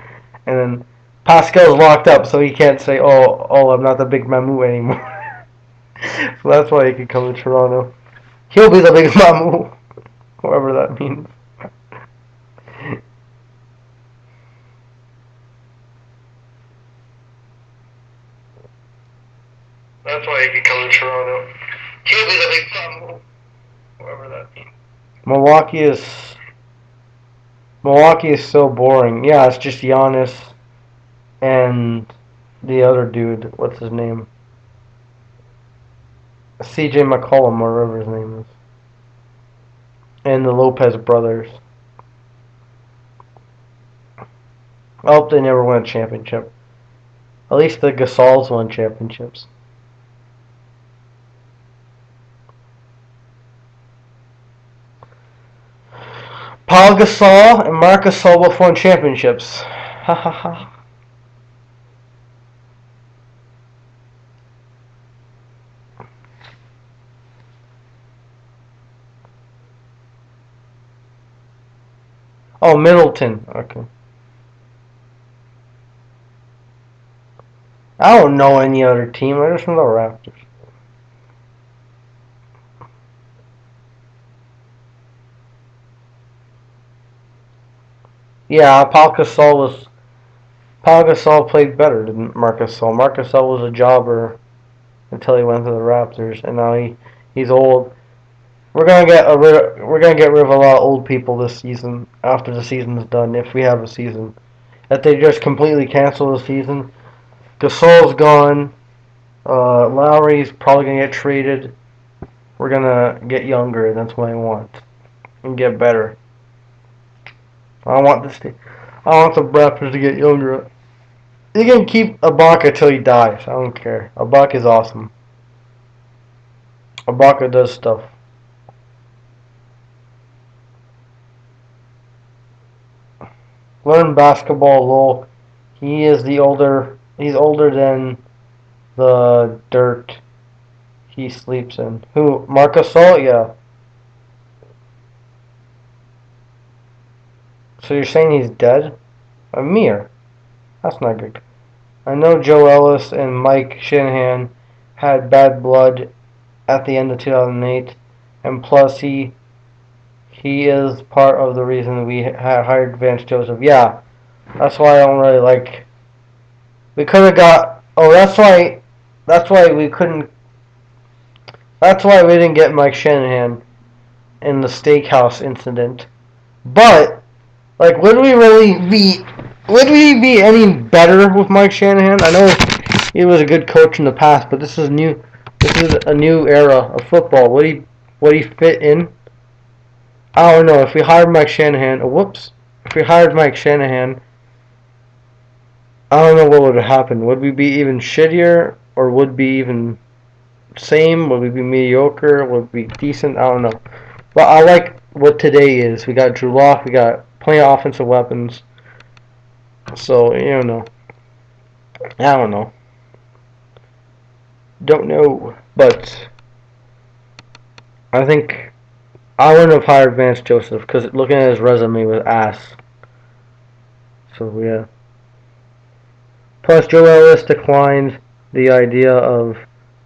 And then Pascal's locked up, so he can't say, "Oh, I'm not the big mamu anymore." So that's why he can come to Toronto. He'll be the big mamu, whatever that means. That's why he can come to Toronto. He'll be the big mamu, whatever that means. Milwaukee is so boring. Yeah, it's just Giannis and the other dude. What's his name? CJ McCollum, or whatever his name is. And the Lopez brothers. I hope they never win a championship. At least the Gasols won championships. Paul Gasol and Marc Gasol both won championships. Ha ha ha. Oh, Middleton. Okay. I don't know any other team. I just know the Raptors. Yeah, Paul Gasol played better than Marcus Gasol. Marcus Gasol was a jobber until he went to the Raptors, and now he's old. We're gonna get rid of a lot of old people this season after the season's done, if we have a season. If they just completely cancel the season, Gasol's gone. Lowry's probably gonna get traded. We're gonna get younger, and that's what I want, and get better. I want this. I want the Raptors to get younger. You can keep Ibaka till he dies. I don't care. Ibaka is awesome. Ibaka does stuff. Learn basketball, lol. He's older than the dirt he sleeps in. Who? Marcus Gasol? Yeah. So you're saying he's dead? Amir. That's not good. I know Joe Ellis and Mike Shanahan had bad blood at the end of 2008, and plus he is part of the reason we hired Vance Joseph. Yeah, that's why I don't really like. We could have got. Oh, that's why. That's why we couldn't. That's why we didn't get Mike Shanahan in the steakhouse incident. But like, would we really be? Would we be any better with Mike Shanahan? I know he was a good coach in the past, but this is new. This is a new era of football. Would he fit in? I don't know. If we hired Mike Shanahan, whoops. If we hired Mike Shanahan, I don't know what would happen. Would we be even shittier, or would be even same? Would we be mediocre? Would we be decent? I don't know. But I like what today is. We got Drew Lock. We got plenty of offensive weapons. So you don't know. I don't know. Don't know. But I think I wouldn't have hired Vance Joseph because looking at his resume was ass. So yeah. Plus, Joe Ellis declined the idea of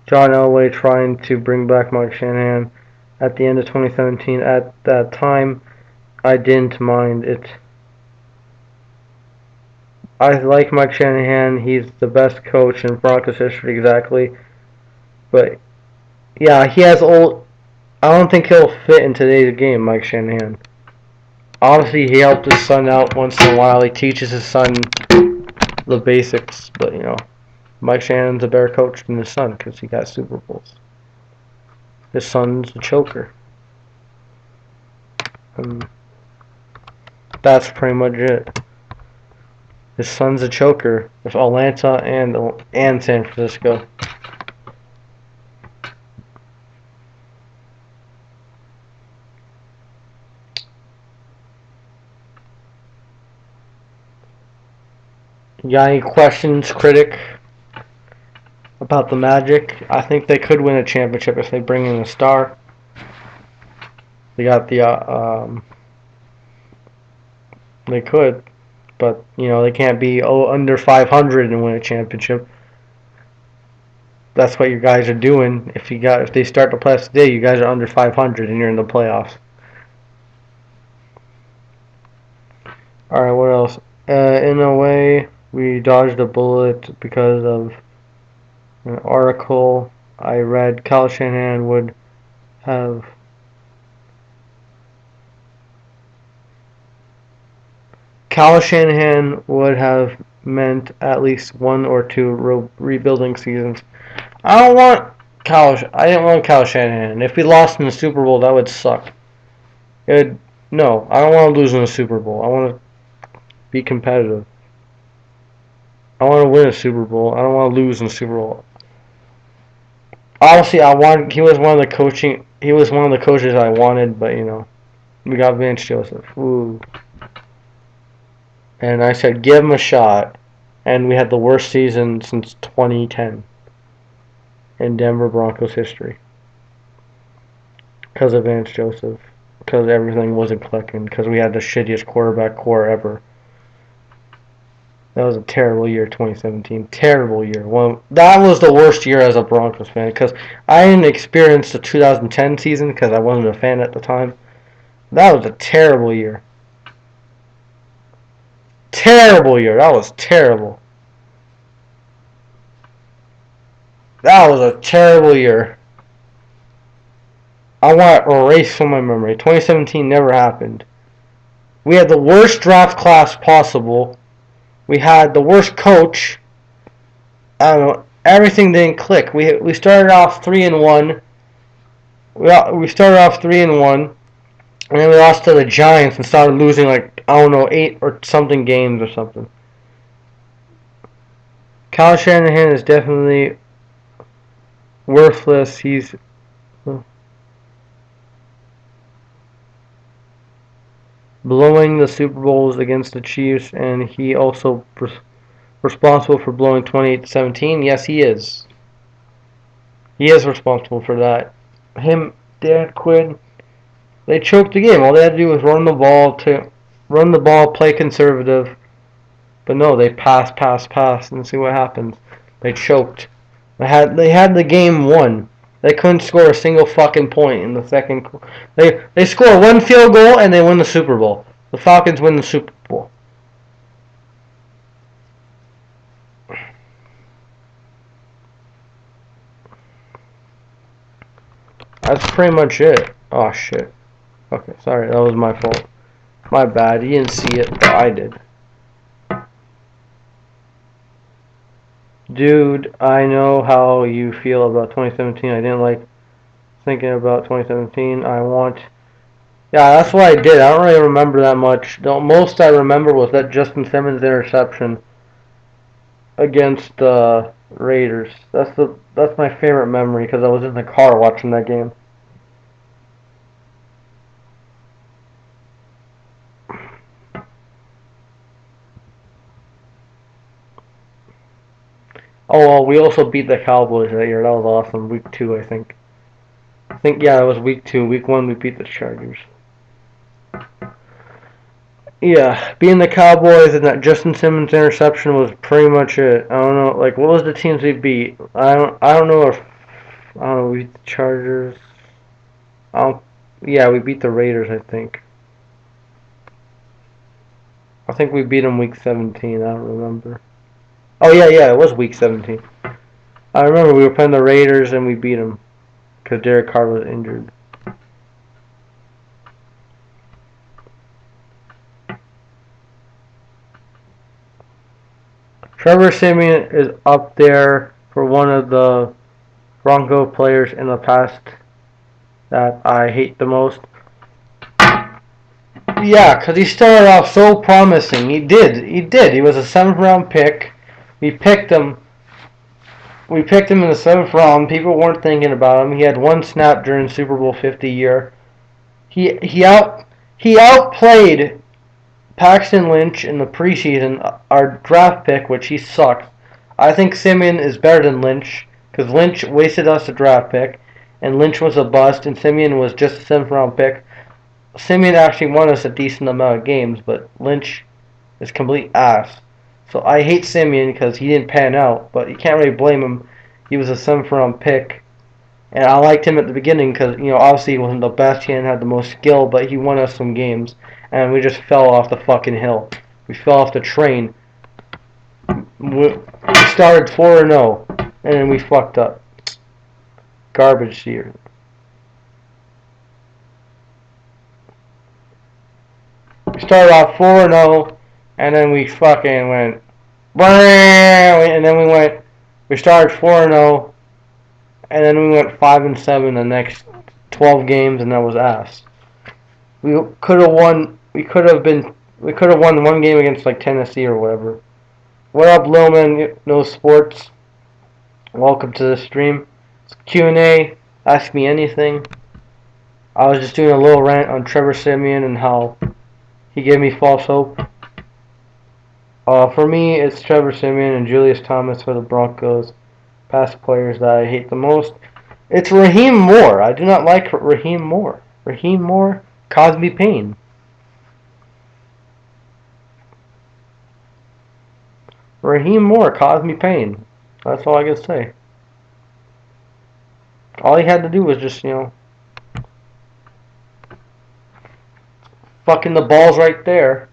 John Elway trying to bring back Mike Shanahan at the end of 2017. At that time, I didn't mind it. I like Mike Shanahan. He's the best coach in Broncos history, exactly. But yeah, he has old. I don't think he'll fit in today's game, Mike Shanahan. Obviously, he helped his son out once in a while. He teaches his son the basics, but you know, Mike Shanahan's a better coach than his son because he got Super Bowls. His son's a choker. And that's pretty much it. His son's a choker with Atlanta and San Francisco. You got any questions, critic, about the Magic? I think they could win a championship if they bring in a star. They got the they could, but you know they can't be under 500 and win a championship. That's what you guys are doing. If they start the playoffs today, you guys are under 500 and you're in the playoffs. All right, what else? In a way, we dodged a bullet because of an article I read. Kyle Shanahan would have meant at least one or two rebuilding seasons. I didn't want Kyle Shanahan. If we lost in the Super Bowl, that would suck. No, I don't want to lose in the Super Bowl. I want to be competitive. I want to win a Super Bowl. I don't want to lose in the Super Bowl. Obviously, he was one of the coaches I wanted, but you know, we got Vance Joseph. Ooh. And I said, give him a shot. And we had the worst season since 2010 in Denver Broncos history. Because of Vance Joseph. Because everything wasn't clicking. Because we had the shittiest quarterback core ever. That was a terrible year, 2017. Terrible year. That was the worst year as a Broncos fan. Because I didn't experience the 2010 season because I wasn't a fan at the time. That was a terrible year. terrible year. That was terrible. That was a terrible year. I want to erase from my memory. 2017 never happened. We had the worst draft class possible. We had the worst coach. I don't know. Everything didn't click. We started off 3-1. We started off 3-1, and then we lost to the Giants and started losing like I don't know 8 or something games or something. Kyle Shanahan is definitely worthless. He's blowing the Super Bowls against the Chiefs, and he also responsible for blowing 28-17. Yes, he is. He is responsible for that. Him, Dan Quinn, they choked the game. All they had to do was run the ball, play conservative. But no, they pass, and see what happens. They choked. They had the game won. They couldn't score a single fucking point in the second. They score one field goal and they win the Super Bowl. The Falcons win the Super Bowl. That's pretty much it. Oh shit. Okay, sorry, that was my fault. My bad. You didn't see it, but I did. Dude, I know how you feel about 2017. I didn't like thinking about 2017. Yeah, that's what I did. I don't really remember that much. The most I remember was that Justin Simmons interception against the Raiders. That's my favorite memory because I was in the car watching that game. Oh well, we also beat the Cowboys that year. That was awesome. Week 2, I think. Yeah, that was week 2. Week 1, we beat the Chargers. Yeah, being the Cowboys and that Justin Simmons interception was pretty much it. I don't know, like what was the teams we beat? I don't know if we beat the Chargers. Yeah, we beat the Raiders, I think. I think we beat them week 17. I don't remember. Oh yeah, it was week 17. I remember we were playing the Raiders and we beat them because Derek Carr was injured. Trevor Siemian is up there for one of the Bronco players in the past that I hate the most. Yeah, because he started off so promising. He did. He was a 7th round pick. We picked him in the 7th round. People weren't thinking about him. He had one snap during Super Bowl 50 year. He outplayed Paxton Lynch in the preseason, our draft pick, which he sucks. I think Siemian is better than Lynch because Lynch wasted us a draft pick, and Lynch was a bust, and Siemian was just a 7th round pick. Siemian actually won us a decent amount of games, but Lynch is complete ass. So I hate Siemian because he didn't pan out, but you can't really blame him. He was a 7th round pick, and I liked him at the beginning because obviously he wasn't the best, he didn't have the most skill, but he won us some games, and we just fell off the fucking hill. We fell off the train. We started 4-0, and then we fucked up. Garbage year. We started off 4-0, and then we fucking went, and then we started 4-0, and then we went 5-7 the next 12 games, and that was ass. We could have won one game against like Tennessee or whatever. What up, Lilman? No sports. Welcome to the stream. It's Q&A. Ask me anything. I was just doing a little rant on Trevor Siemian and how he gave me false hope. For me, it's Trevor Siemian and Julius Thomas for the Broncos. Past players that I hate the most. It's Raheem Moore. I do not like Raheem Moore. Raheem Moore caused me pain. Raheem Moore caused me pain. That's all I can say. All he had to do was just, fucking the ball's right there.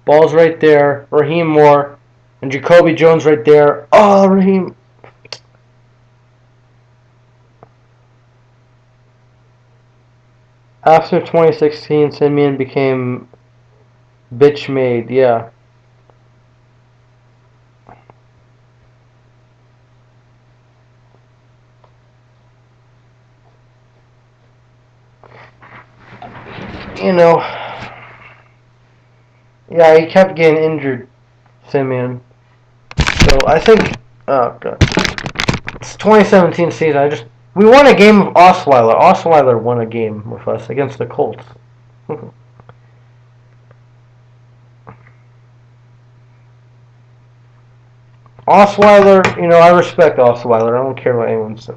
Ball's right there. Raheem Moore and Jacoby Jones right there. Oh, Raheem. After 2016, Simeon became bitch made. Yeah. You know. Yeah, he kept getting injured, Simeon. So I think. Oh god. It's 2017 season. We won a game of Osweiler. Osweiler won a game with us against the Colts. Osweiler, I respect Osweiler. I don't care what anyone says.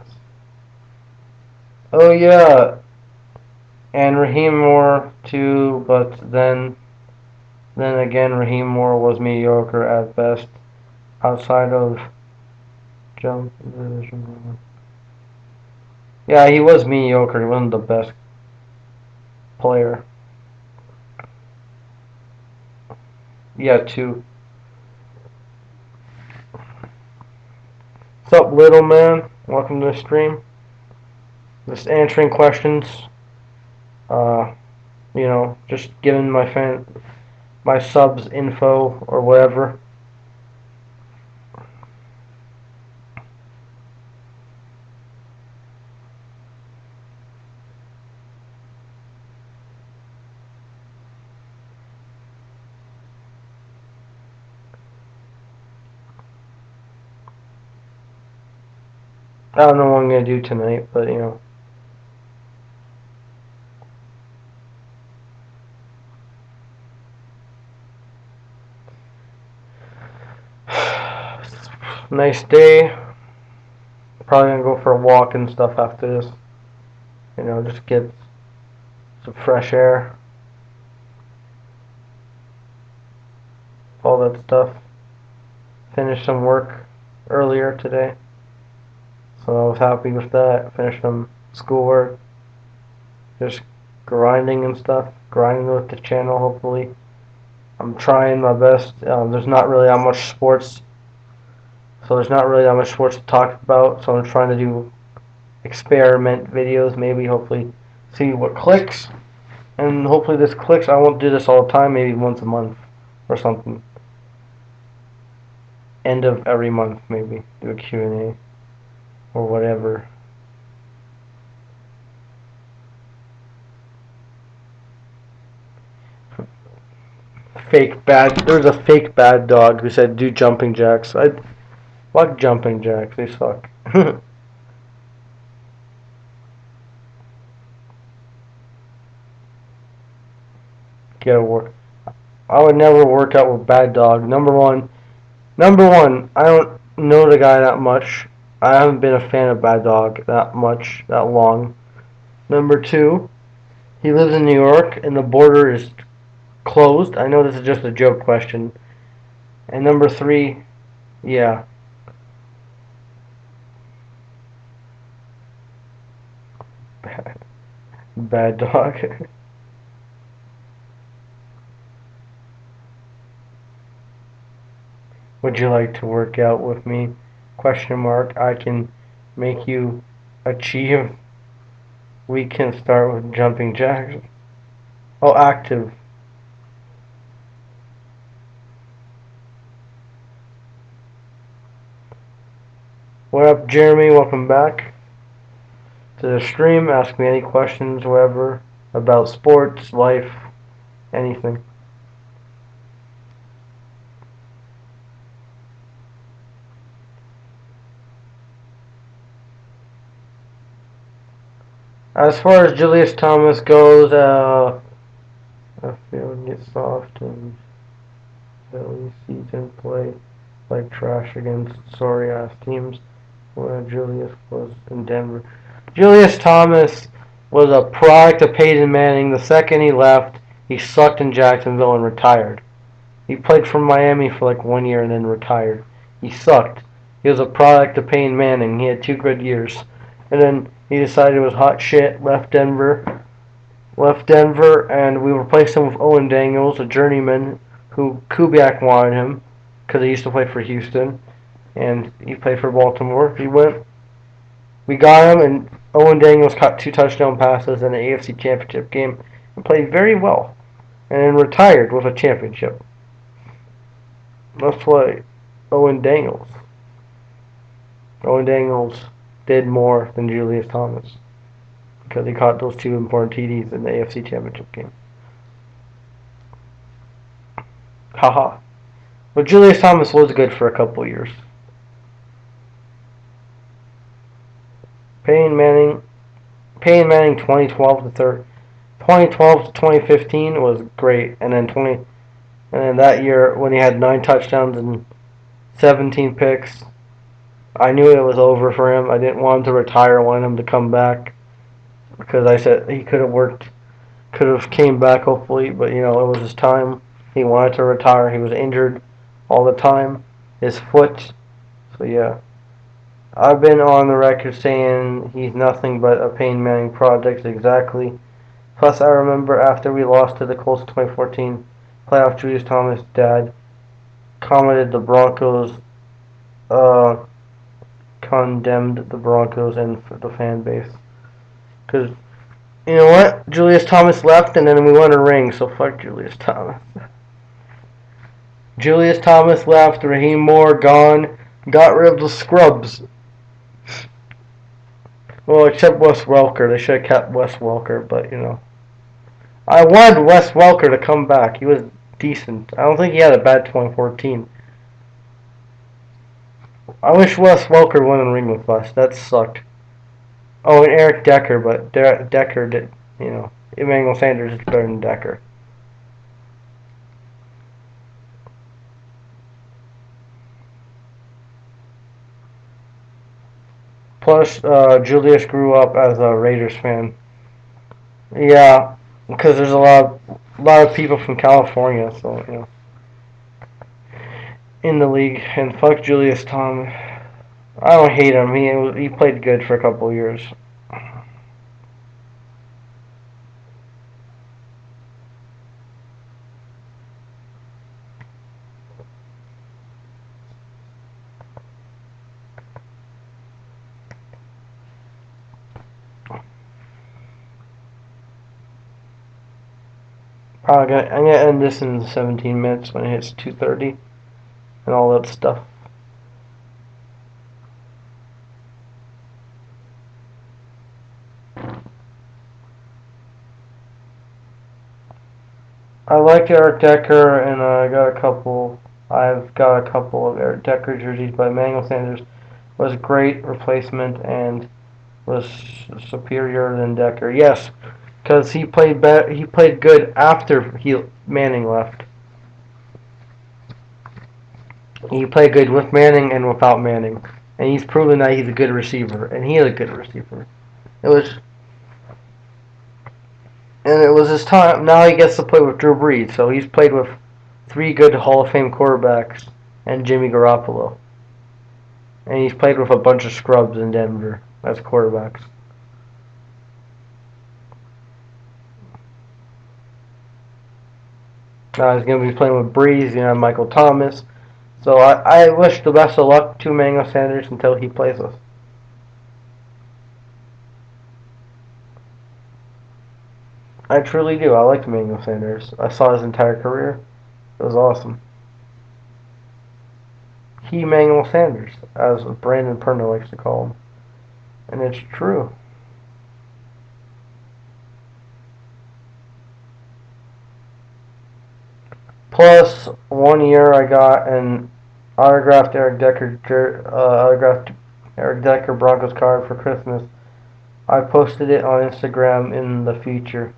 Oh yeah, and Raheem Moore too, but then again, Raheem Moore was mediocre at best outside of jump. Yeah, he was mediocre. He wasn't the best player. Yeah, too. What's up, little man? Welcome to the stream. Just answering questions. Just giving my subs info or whatever. I don't know what I'm gonna do tonight, but nice day. Probably gonna go for a walk and stuff after this. Just get some fresh air. All that stuff. Finished some work earlier today. So I was happy with that. Finished some schoolwork. Just grinding and stuff. Grinding with the channel, hopefully. I'm trying my best. There's not really that much sports. So there's not really that much sports to talk about. So I'm trying to do experiment videos. Maybe, hopefully, see what clicks. And hopefully this clicks. I won't do this all the time. Maybe once a month or something. End of every month, maybe. Do a Q&A. Or whatever. There's a fake bad dog who said do jumping jacks. I fuck jumping jacks. They suck. Get a work. I would never work out with bad dog. Number one, I don't know the guy that much. I haven't been a fan of bad dog that much, that long. Number two, he lives in New York and the border is closed. I know this is just a joke question. And number three, yeah. Bad dog. Would you like to work out with me? Question mark. I can make you achieve. We can start with jumping jacks. Oh, active. What up, Jeremy? Welcome back to the stream. Ask me any questions, whatever, about sports, life, anything. As far as Julius Thomas goes, I feel it gets soft and Philly season play like trash against sorry ass teams when Julius was in Denver. Julius Thomas was a product of Peyton Manning. The second he left, he sucked in Jacksonville and retired. He played for Miami for like 1 year and then retired. He sucked. He was a product of Peyton Manning. He had 2 good years. And then he decided it was hot shit, left Denver, and we replaced him with Owen Daniels, a journeyman who Kubiak wanted him because he used to play for Houston, and he played for Baltimore. He went. We got him, and Owen Daniels caught 2 touchdown passes in the AFC Championship game and played very well, and then retired with a championship. That's why Owen Daniels. Owen Daniels did more than Julius Thomas because he caught those 2 important TDs in the AFC Championship game. Haha. But Julius Thomas was good for a couple years. Peyton Manning 2012 to 2015 was great, and then that year when he had 9 touchdowns and 17 picks, I knew it was over for him. I didn't want him to retire. I wanted him to come back because I said he could have came back hopefully, but it was his time. He wanted to retire. He was injured all the time, his foot. So yeah. I've been on the record saying he's nothing but a Peyton Manning project, exactly. Plus, I remember after we lost to the Colts in 2014 playoff, Julius Thomas' dad commented the Broncos, condemned the Broncos and the fan base. Because, you know what? Julius Thomas left and then we won a ring, so fuck Julius Thomas. Julius Thomas left, Raheem Moore gone, got rid of the scrubs. Well, except Wes Welker. They should have kept Wes Welker, but I wanted Wes Welker to come back. He was decent. I don't think he had a bad 2014. I wish Wes Welker won a ring with us. That sucked. Oh, and Eric Decker, but Decker did, Emmanuel Sanders is better than Decker. Plus, Julius grew up as a Raiders fan. Yeah, because there's a lot of people from California, so in the league. And fuck Julius Thomas. I don't hate him. He played good for a couple of years. I'm gonna end this in 17 minutes when it hits 2:30 and all that stuff. I like Eric Decker, and I've got a couple of Eric Decker jerseys, but Emmanuel Sanders was a great replacement and was superior than Decker. Yes, because he played good after Manning left. He played good with Manning and without Manning, and he's proven that he's a good receiver, and he is a good receiver. It was his time. Now he gets to play with Drew Brees, so he's played with 3 good Hall of Fame quarterbacks and Jimmy Garoppolo, and he's played with a bunch of scrubs in Denver as quarterbacks. Now he's going to be playing with Brees, Michael Thomas. So I wish the best of luck to Emmanuel Sanders until he plays us. I truly do. I liked Emmanuel Sanders. I saw his entire career. It was awesome. Emmanuel Sanders, as Brandon Perna likes to call him. And it's true. Plus, 1 year I got an autographed Eric Decker Broncos card for Christmas. I posted it on Instagram in the future.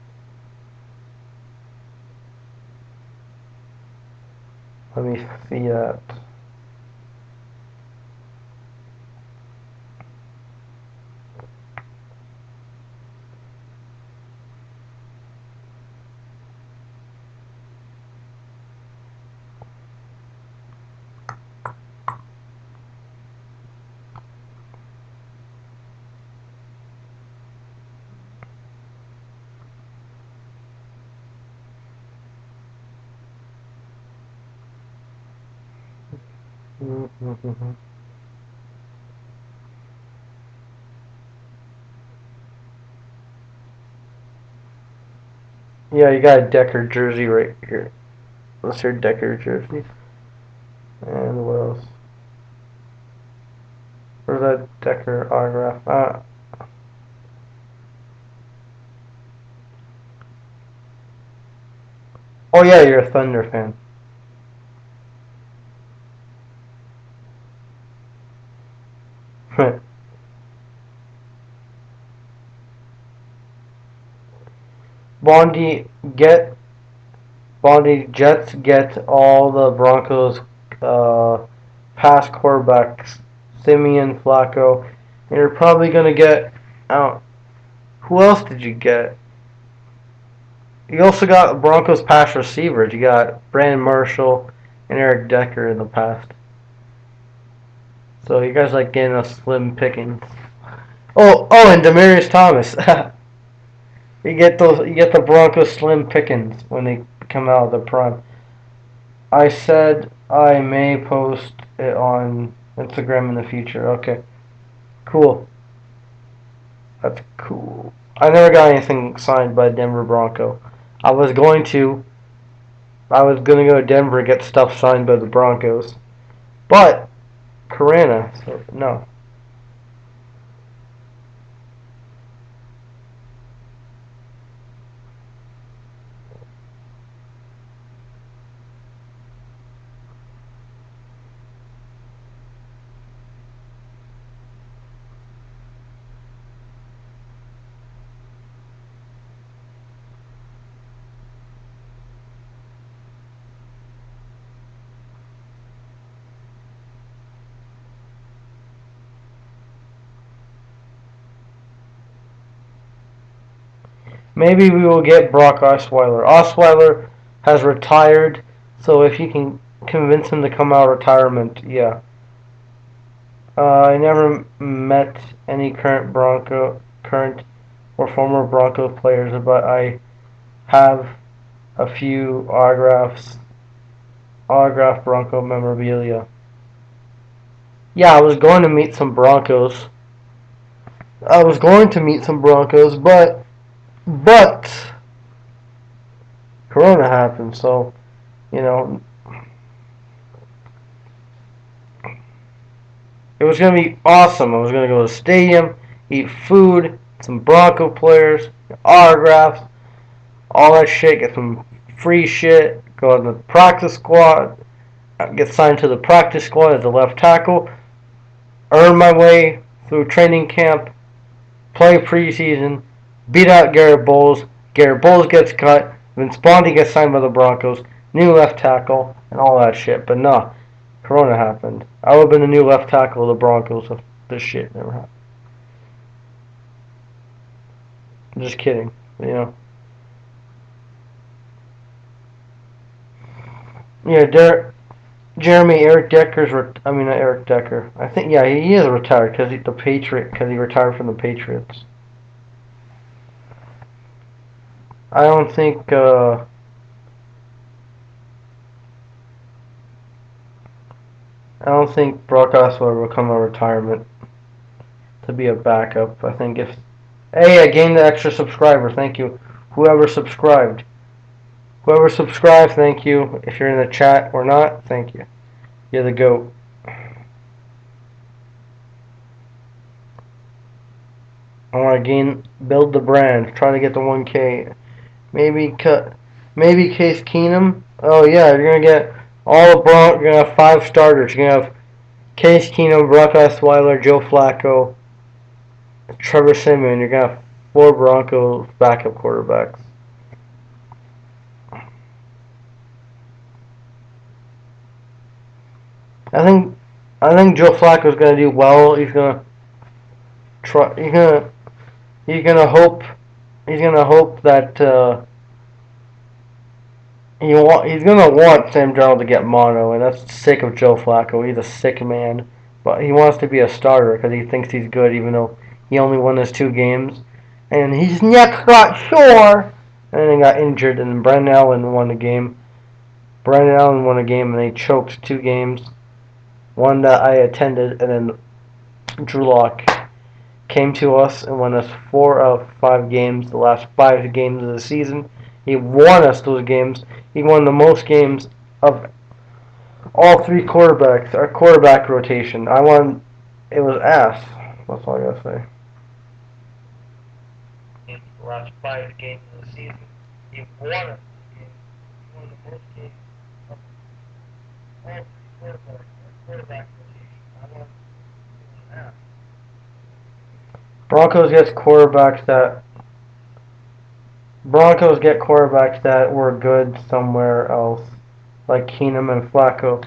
Let me see that. Mm-hmm. Yeah, you got a Decker jersey right here. That's your Decker jersey. And what else? Where's that Decker autograph? Oh yeah, you're a Thunder fan. Bondi get Bondi Jets get all the Broncos past quarterbacks, Simeon, Flacco, and you're probably gonna get out. Who else did you get? You also got Broncos past receivers. You got Brandon Marshall and Eric Decker in the past. So you guys like getting a slim pickings. Oh, and Demarius Thomas. You get the Broncos slim pickings when they come out of the prime. I said I may post it on Instagram in the future. Okay, cool. That's cool. I never got anything signed by Denver Bronco. I was going to. I was gonna go to Denver and get stuff signed by the Broncos, but Corona. So no. Maybe we will get Brock Osweiler. Osweiler has retired, so if you can convince him to come out of retirement, yeah. I never met any current or former Bronco players, but I have a few autograph Bronco memorabilia. Yeah, I was going to meet some Broncos. I was going to meet some Broncos, but Corona happened, so you know it was gonna be awesome. I was gonna go to the stadium, eat food, some Bronco players, autographs, all that shit, get some free shit, go on the practice squad, get signed to the practice squad as a left tackle, earn my way through training camp, play preseason, beat out Garrett Bowles. Garrett Bowles gets cut, Vince Bondi gets signed by the Broncos, new left tackle, and all that shit. But nah, Corona happened. I would have been the new left tackle of the Broncos if this shit never happened. I'm just kidding, you know. Yeah, Jeremy Eric Decker's. I mean, not Eric Decker. I think yeah, he is retired because he retired from the Patriots. I don't think. I don't think Brock Osweiler will come out of retirement to be a backup. I think if. Hey, I gained the extra subscriber. Thank you, whoever subscribed. Whoever subscribed, thank you. If you're in the chat or not, thank you. You're the GOAT. I want to build the brand, try to get the 1K. Maybe Case Keenum. Oh yeah, you're gonna get all the You're gonna have 5 starters. You're gonna have Case Keenum, Brock Osweiler, Joe Flacco, Trevor Simeon. You're gonna have 4 Broncos backup quarterbacks. I think Joe Flacco's gonna do well. He's gonna try. He's gonna hope. He's gonna hope that he's gonna want Sam Darnold to get mono, and that's sick of Joe Flacco. He's a sick man, but he wants to be a starter because he thinks he's good, even though he only won his 2 games, and he's not quite sure. And then he got injured, and Brendan Allen won the game. Brendan Allen won a game, and they choked 2 games. one that I attended, and then Drew Lock came to us and won us 4 out of 5 games, the last 5 games of the season. He won us those games. He won the most games of all 3 quarterbacks, our quarterback rotation. I won, it was ass. That's all I gotta say. In the last 5 games of the season, he won us those games. He won the most games of all 3 quarterbacks, our quarterback rotation. I won, it was ass. Broncos get quarterbacks that were good somewhere else, like Keenum and Flacco.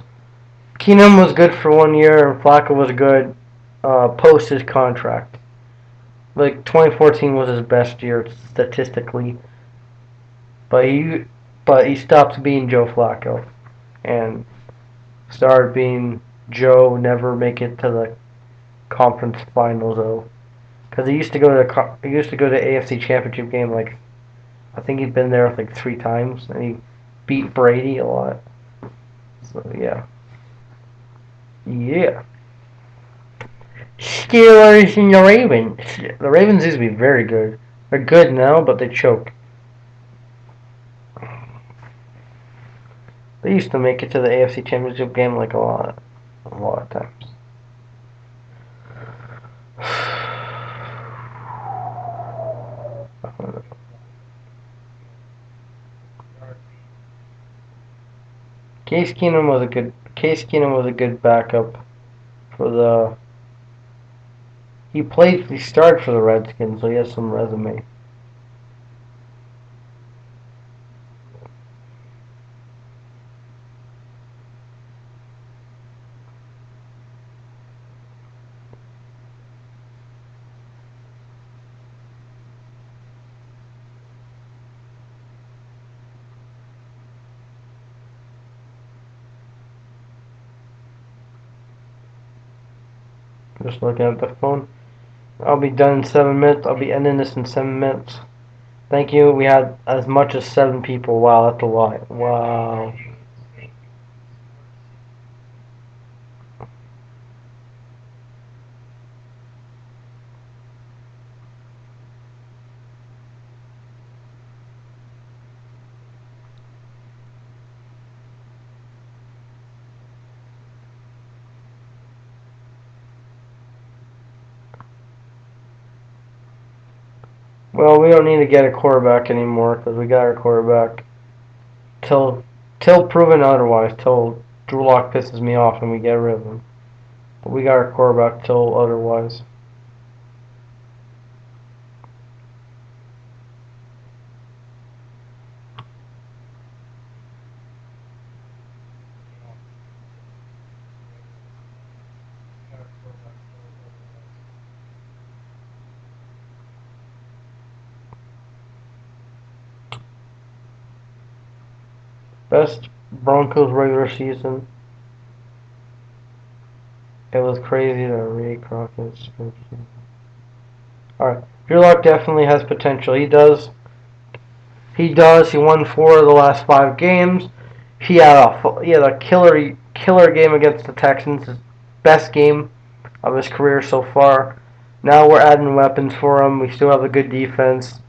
Keenum was good for 1 year, and Flacco was good post his contract. Like 2014 was his best year statistically, but he stopped being Joe Flacco and started being Joe. Never make it to the conference finals though, because he used to go to AFC Championship game like. I think he'd been there like 3 times, and he beat Brady a lot. So yeah. Steelers and the Ravens. The Ravens used to be very good. They're good now, but they choke. They used to make it to the AFC Championship game like a lot of times. Case Keenum was a good backup for the. He started for the Redskins, so he has some resume. Just looking at the phone. I'll be done in 7 minutes. I'll be ending this in 7 minutes. Thank you. We had as much as 7 people. Wow, that's a lot. Wow. Well, we don't need to get a quarterback anymore because we got our quarterback. Till proven otherwise. Till Drew Lock pisses me off and we get rid of him. But we got our quarterback till otherwise. Best Broncos regular season. It was crazy that Ray Crockett's first season. Alright. Drew Lock definitely has potential. He does. He won 4 of the last 5 games. He had a killer game against the Texans. His best game of his career so far. Now we're adding weapons for him. We still have a good defense.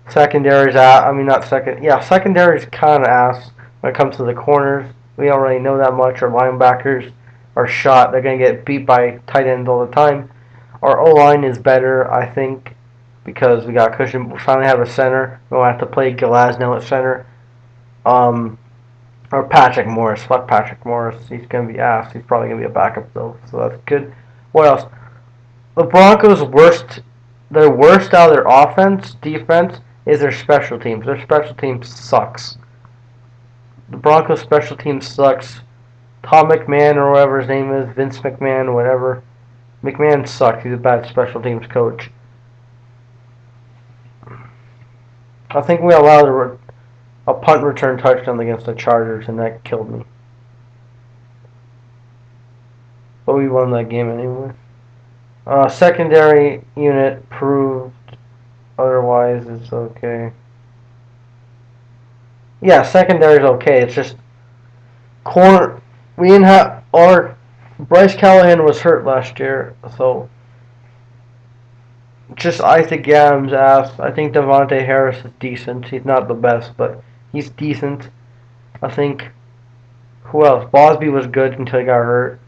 Secondary's secondary's kind of ass when it comes to the corners. We don't really know that much. Our linebackers are shot. They're going to get beat by tight ends all the time. Our O-line is better, I think, because we got cushion. We finally have a center. We don't have to play Glasnow at center. Or Patrick Morris. Fuck Patrick Morris. He's going to be ass. He's probably going to be a backup, though, so that's good. What else? The Broncos' worst out of their defense, is their special teams. Their special team sucks. The Broncos' special team sucks. Tom McMahon, or whatever his name is, Vince McMahon, or whatever. McMahon sucks. He's a bad special teams coach. I think we allowed a punt return touchdown against the Chargers, and that killed me. But we won that game anyway. Secondary unit proved otherwise it's okay. Yeah, secondary is okay. It's just we didn't have our Bryce Callahan was hurt last year, so just Isaac Adams asked. I think Devontae Harris is decent. He's not the best, but he's decent. I think. Who else? Bosby was good until he got hurt.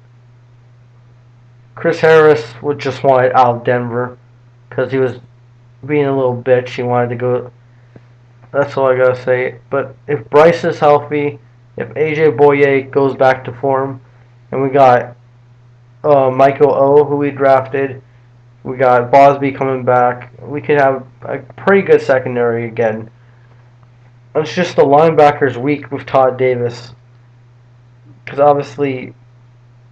Chris Harris would just want out of Denver because he was being a little bitch. He wanted to go. That's all I gotta say. But if Bryce is healthy, if AJ Boye goes back to form, and we got Michael O, who we drafted, we got Bosby coming back, we could have a pretty good secondary again. It's just the linebackers weak with Todd Davis. Because obviously,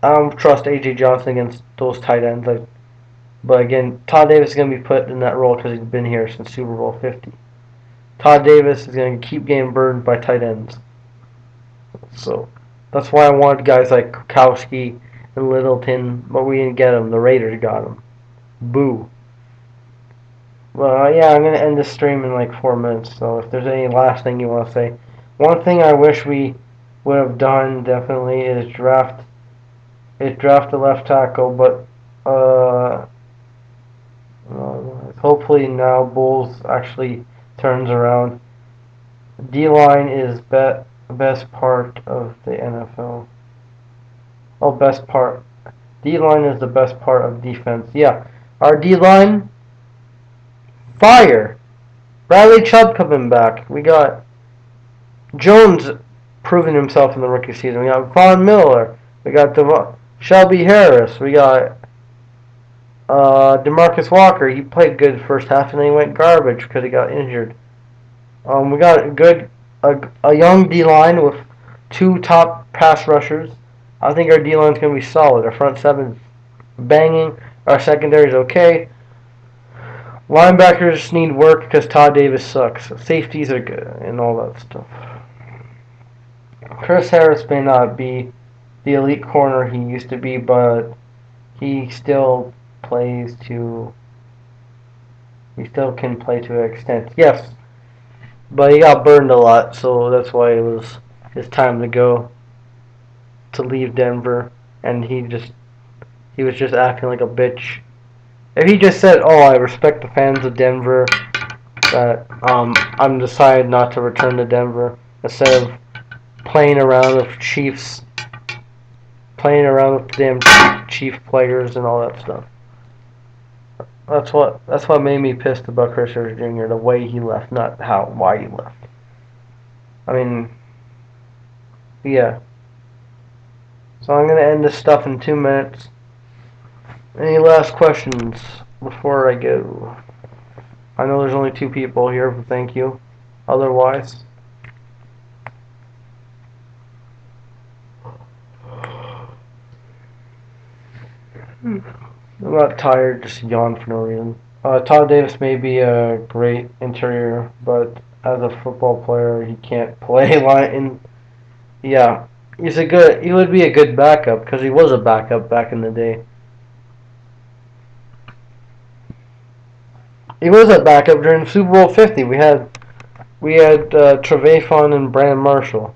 I don't trust A.J. Johnson against those tight ends. But again, Todd Davis is going to be put in that role because he's been here since Super Bowl 50. Todd Davis is going to keep getting burned by tight ends. So that's why I wanted guys like Kukowski and Littleton, but we didn't get them. The Raiders got them. Boo. Well, yeah, I'm going to end this stream in like 4 minutes. So if there's any last thing you want to say. One thing I wish we would have done definitely is draft a left tackle, but hopefully now Bulls actually turns around. D-line is best part of the NFL. Oh, best part. D-line is the best part of defense. Yeah, our D-line, fire. Bradley Chubb coming back. We got Jones proving himself in the rookie season. We got Von Miller. We got Shelby Harris. We got DeMarcus Walker. He played good first half and then he went garbage because he got injured. We got a young D line with 2 top pass rushers. I think our D line's gonna be solid. Our front seven's banging. Our secondary's okay. Linebackers need work because Todd Davis sucks. Safeties are good and all that stuff. Chris Harris may not be the elite corner he used to be, but he still can play to an extent. Yes, but he got burned a lot, so that's why it was his time to leave Denver, and he was just acting like a bitch. If he just said, "Oh, I respect the fans of Denver, that I'm decided not to return to Denver," instead of playing around with damn Chief players and all that stuff. That's what made me pissed about Chris Harris Jr. The way he left, not why he left. I mean, yeah. So I'm gonna end this stuff in 2 minutes. Any last questions before I go? I know there's only 2 people here, but thank you. Otherwise, I'm not tired, just yawn for no reason. Todd Davis may be a great interior, but as a football player, he can't play line. Yeah, he would be a good backup because he was a backup back in the day. He was a backup during Super Bowl 50. We had Trevathan and Brandon Marshall.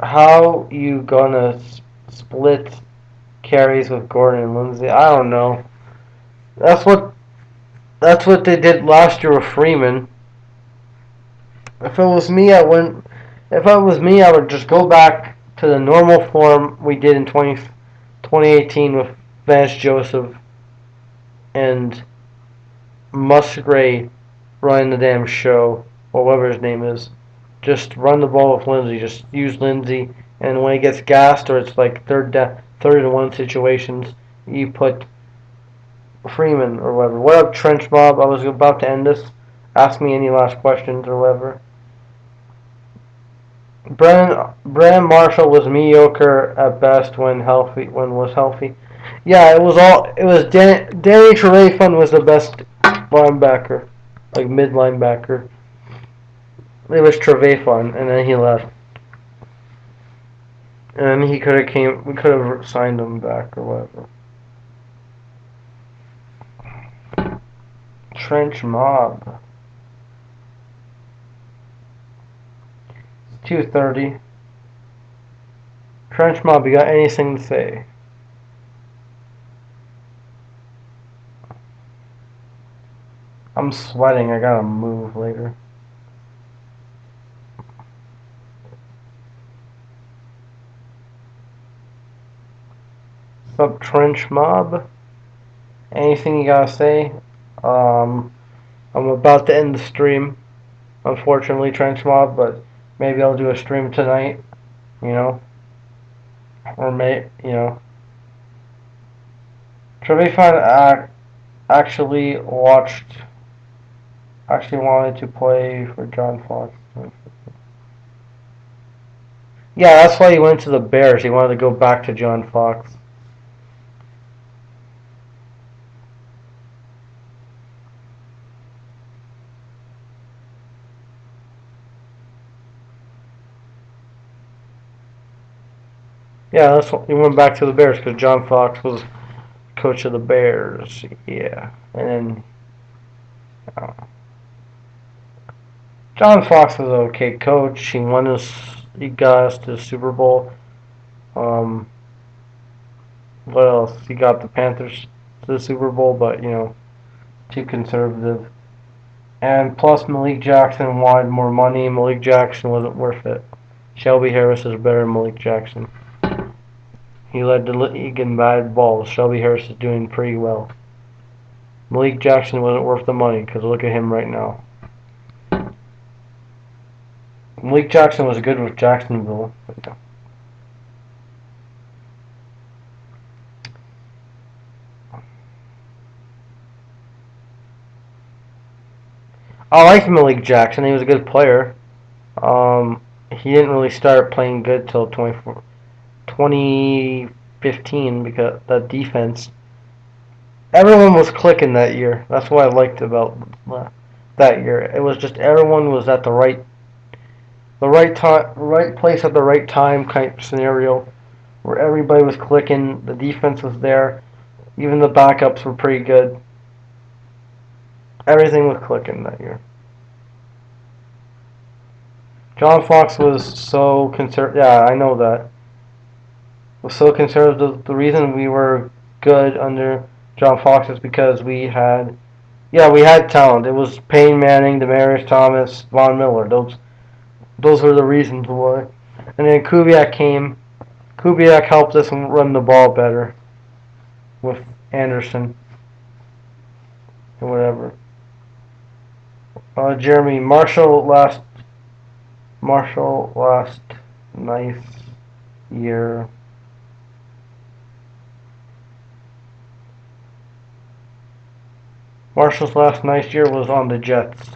How you gonna split carries with Gordon and Lindsay? I don't know. That's what they did last year with Freeman. If it was me, I wouldn't. If it was me, I would just go back to the normal form we did in 2018 with Vance Joseph and Musgrave running the damn show, or whatever his name is. Just run the ball with Lindsay. Just use Lindsay, and when he gets gassed or it's like third and 1 situations, you put Freeman or whatever. What up, Trench Mob? I was about to end this. Ask me any last questions or whatever. Brandon Marshall was mediocre at best when was healthy. Yeah, it was Danny Trevathan was the best linebacker, like mid linebacker. It was Trevathan, and then he left. And we could have signed him back or whatever. Trench Mob. 2:30. Trench Mob, you got anything to say? I'm sweating. I gotta move later. What's up, Trench Mob? Anything you gotta say? I'm about to end the stream. Unfortunately, Trench Mob, but maybe I'll do a stream tonight. You know, or Trevi Fan actually wanted to play for John Fox. Yeah, that's why he went to the Bears. He wanted to go back to John Fox. Yeah, that's what, he went back to the Bears because John Fox was coach of the Bears. Yeah, and then John Fox was an okay coach. He got us to the Super Bowl. What else? He got the Panthers to the Super Bowl, but too conservative. And plus, Malik Jackson wanted more money. Malik Jackson wasn't worth it. Shelby Harris is better than Malik Jackson. He led the league in bad balls. Shelby Harris is doing pretty well. Malik Jackson wasn't worth the money because look at him right now. Malik Jackson was good with Jacksonville. I like Malik Jackson. He was a good player. He didn't really start playing good till 2015 because that defense. Everyone was clicking that year. That's what I liked about that year. It was just everyone was at the right time, right place at the right time kind of scenario, where everybody was clicking. The defense was there. Even the backups were pretty good. Everything was clicking that year. John Fox was so conservative. Yeah, I know that. Was so conservative. The reason we were good under John Fox is because we had talent. It was Peyton Manning, Demaryius Thomas, Von Miller. Those were the reasons why. And then Kubiak came. Kubiak helped us run the ball better with Anderson and whatever. Jeremy Marshall last nice year. Marshall's last nice year was on the Jets.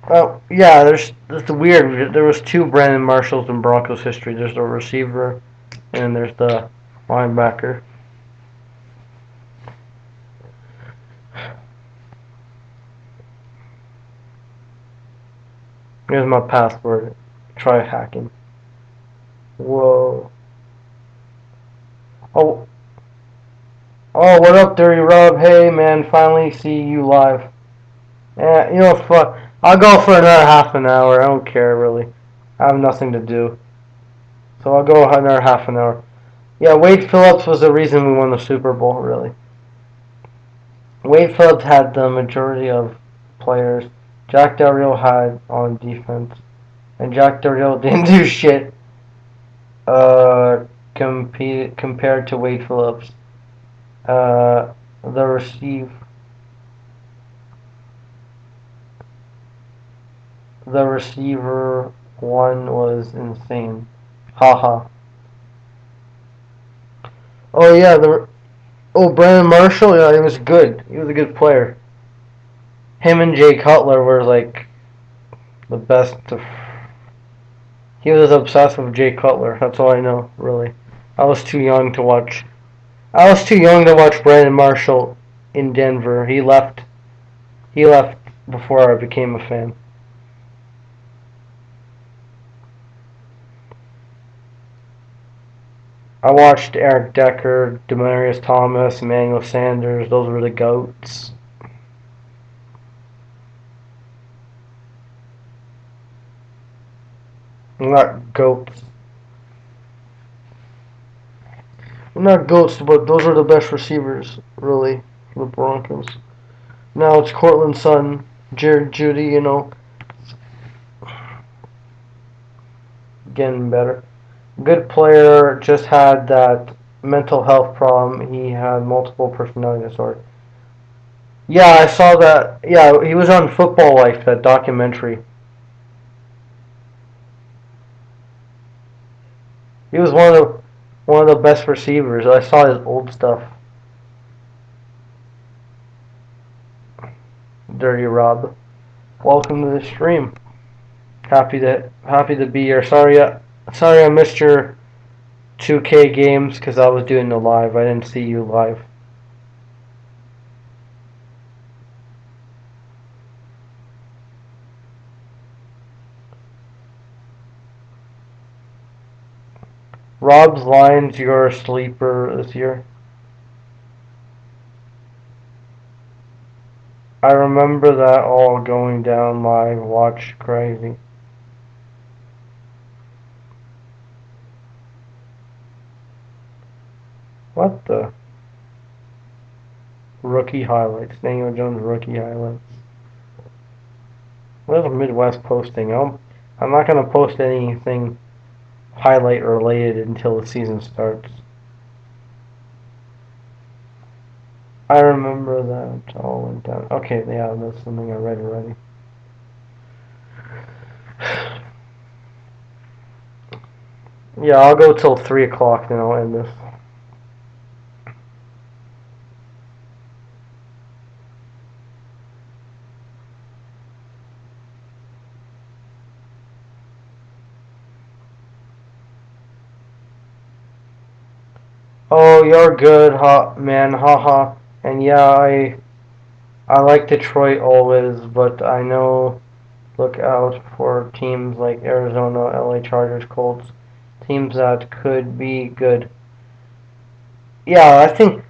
Oh yeah, there's the weird. There was two Brandon Marshalls in Broncos history. There's the receiver, and there's the linebacker. Here's my password. Try hacking. Whoa. Oh, what up, Dirty Rob? Hey, man, finally see you live. Yeah, fuck. I'll go for another half an hour. I don't care, really. I have nothing to do. So I'll go another half an hour. Yeah, Wade Phillips was the reason we won the Super Bowl, really. Wade Phillips had the majority of players. Jack Del Rio had on defense. And Jack Del Rio didn't do shit compared to Wade Phillips. The receiver one was insane. Haha. Oh yeah, Brandon Marshall, yeah, he was good. He was a good player. Him and Jay Cutler were like the best. He was obsessed with Jay Cutler. That's all I know, really. I was too young to watch Brandon Marshall in Denver. He left before I became a fan. I watched Eric Decker, Demaryius Thomas, Emmanuel Sanders. Those were the GOATs. Not GOATs. Not goats, but those are the best receivers, really, for the Broncos. Now it's Cortland's son, Jared Judy, getting better. Good player, just had that mental health problem. He had multiple personality disorder. Yeah, I saw that. Yeah, he was on Football Life, that documentary. He was one of the best receivers. I saw his old stuff. Dirty Rob. Welcome to the stream. Happy to be here. Sorry I missed your 2K games because I was doing the live. I didn't see you live. Rob's Lions, your sleeper this year. I remember that all going down live. Watch crazy. What the? Rookie highlights. Daniel Jones rookie highlights. Where's the Midwest posting? I'm not gonna post anything highlight related until the season starts. I remember that all went down. Okay, yeah, that's something I read already. Yeah, I'll go till 3 o'clock, then I'll end this. Oh, you're good, man, haha. And yeah, I like Detroit always, but I know look out for teams like Arizona, LA Chargers, Colts, teams that could be good. Yeah, I think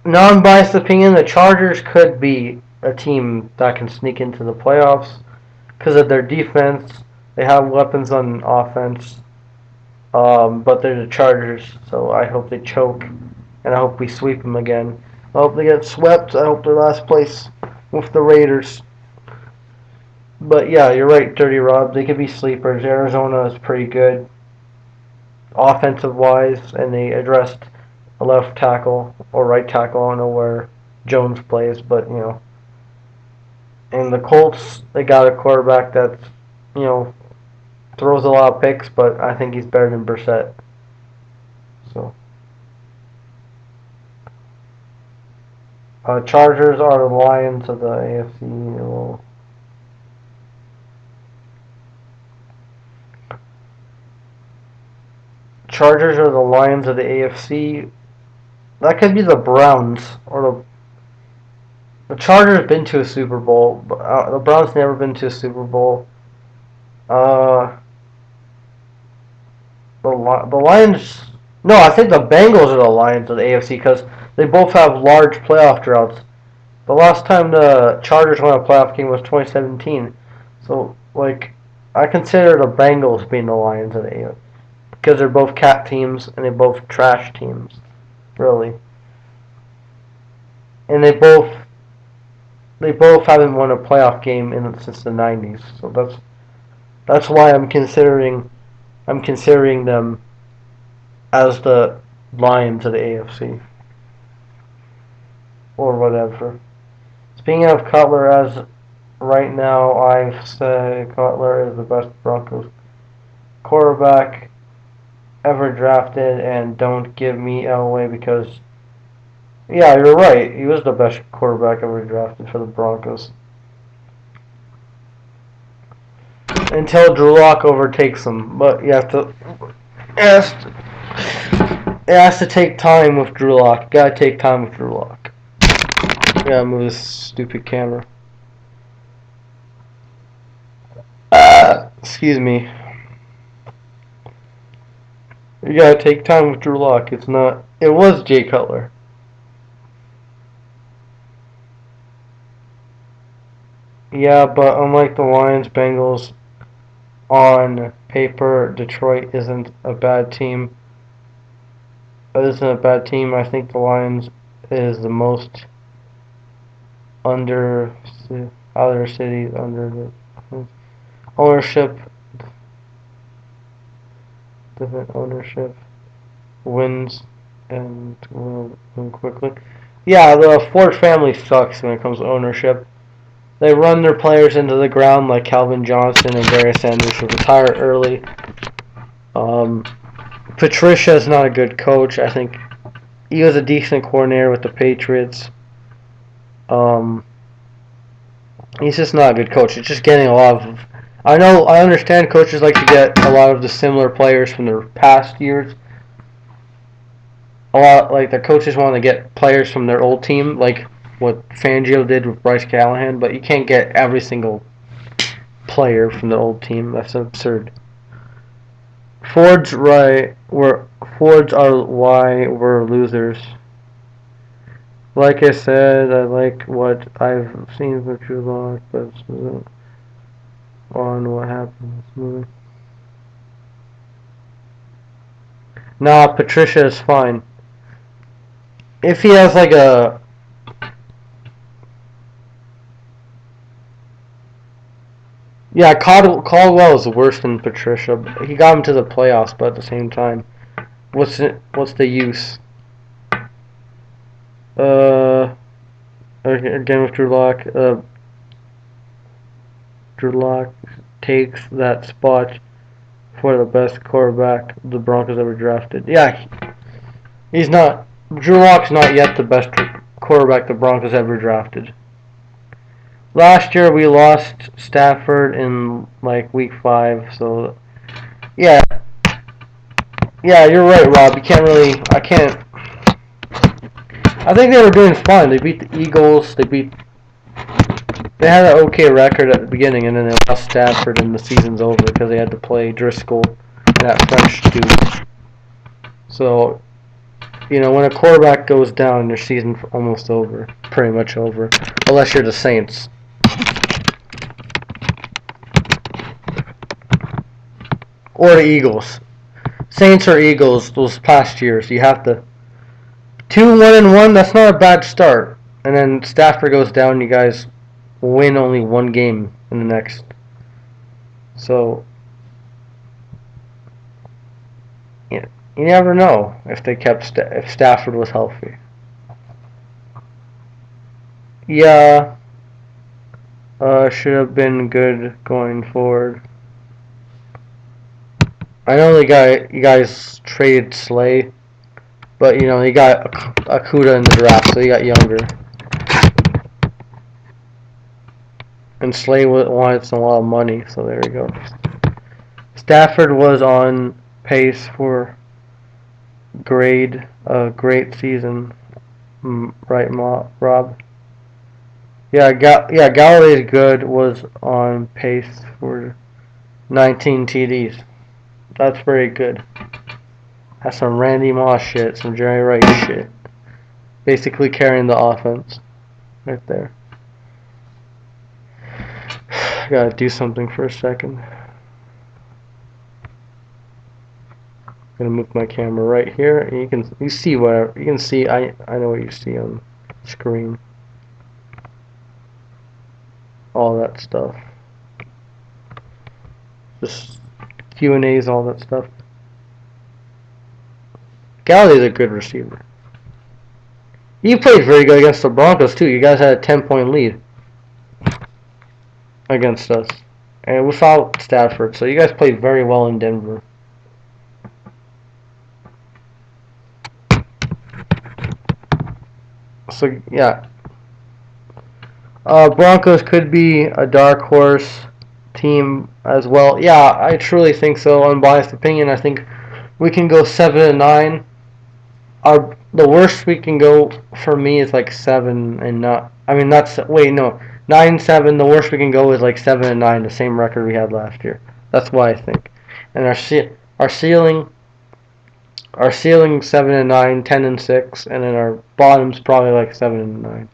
non-biased opinion, the Chargers could be a team that can sneak into the playoffs because of their defense. They have weapons on offense, but they're the Chargers, so I hope they choke, and I hope we sweep them again. I hope they get swept. I hope they're last place with the Raiders. But yeah, you're right, Dirty Rob. They could be sleepers. Arizona is pretty good offensive wise, and they addressed a left tackle or right tackle. I don't know where Jones plays, but And the Colts, they got a quarterback that throws a lot of picks, but I think he's better than Brissett. So, Chargers are the Lions of the AFC. Chargers are the Lions of the AFC. That could be the Browns or the Chargers been to a Super Bowl, but the Browns never been to a Super Bowl. Uh, the Lions. No, I think the Bengals are the Lions of the AFC because they both have large playoff droughts. The last time the Chargers won a playoff game was 2017. So, I consider the Bengals being the Lions of the AFC because they're both cat teams and they're both trash teams, really. And they both haven't won a playoff game since the 90s. So that's why I'm considering them as the Lions of the AFC or whatever. Speaking of Cutler, as right now, I say Cutler is the best Broncos quarterback ever drafted, and don't give me Elway because, yeah, you're right. He was the best quarterback ever drafted for the Broncos. Until Drew Lock overtakes him, but it has to take time with Drew Lock. You gotta take time with Drew Lock. Yeah, move this stupid camera. Excuse me. You gotta take time with Drew Lock. It was Jay Cutler. Yeah, but unlike the Lions, Bengals, on paper, Detroit isn't a bad team. isn't a bad team. I think the Lions is the most under other cities under the ownership. Different ownership wins and will win quickly. Yeah, the Ford family sucks when it comes to ownership. They run their players into the ground like Calvin Johnson and Barry Sanders who retire early. Patricia is not a good coach. I think he was a decent coordinator with the Patriots. He's just not a good coach. It's just getting a lot of. I understand coaches like to get a lot of the similar players from their past years. A lot like the coaches want to get players from their old team, like what Fangio did with Bryce Callahan, but you can't get every single player from the old team. That's absurd. Fords are why we're losers. Like I said, I like what I've seen for Drew Lock, but on what happens. Nah, Patricia is fine. If he has like a Caldwell is worse than Patricia. He got him to the playoffs, but at the same time, what's the use? Again with Drew Lock. Drew Lock takes that spot for the best quarterback the Broncos ever drafted. Yeah, he's not. Drew Lock's not yet the best quarterback the Broncos ever drafted. Last year we lost Stafford in like week 5, so yeah, you're right, Rob. You can't really. I can't. I think they were doing fine. They beat the Eagles. They had an okay record at the beginning, and then they lost Stafford, and the season's over because they had to play Driscoll and that French dude. So, when a quarterback goes down, your season's almost over, pretty much over, unless you're the Saints. Or the Eagles. Saints or Eagles, those past years, you have to 2-1-1. That's not a bad start. And then Stafford goes down. You guys win only one game in the next. So you never know if they kept if Stafford was healthy. Yeah, should have been good going forward. I know you guys traded Slay, but you got Akuda in the draft, so you got younger. And Slay wanted a lot of money, so there you go. Stafford was on pace for a great season, right, Rob? Yeah, Galladay's good. Was on pace for 19 TDs. That's very good. That's some Randy Moss shit, some Jerry Rice shit. Basically carrying the offense right there. I gotta do something for a second. I'm gonna move my camera right here, and you see whatever you can see. I know what you see on the screen. All that stuff. Just Q&As, all that stuff. Galladay's a good receiver. He played very good against the Broncos too. You guys had a 10-point lead against us, and without Stafford. So you guys played very well in Denver. So yeah, Broncos could be a dark horse team as well. Yeah, I truly think so. Unbiased opinion. I think we can go 7-9. The worst we can go for me is like 7 and not. I mean, that's 9-7. The worst we can go is like 7-9, the same record we had last year. That's what I think. And our ceiling 7-9, 10-6, and then our bottom's probably like 7-9.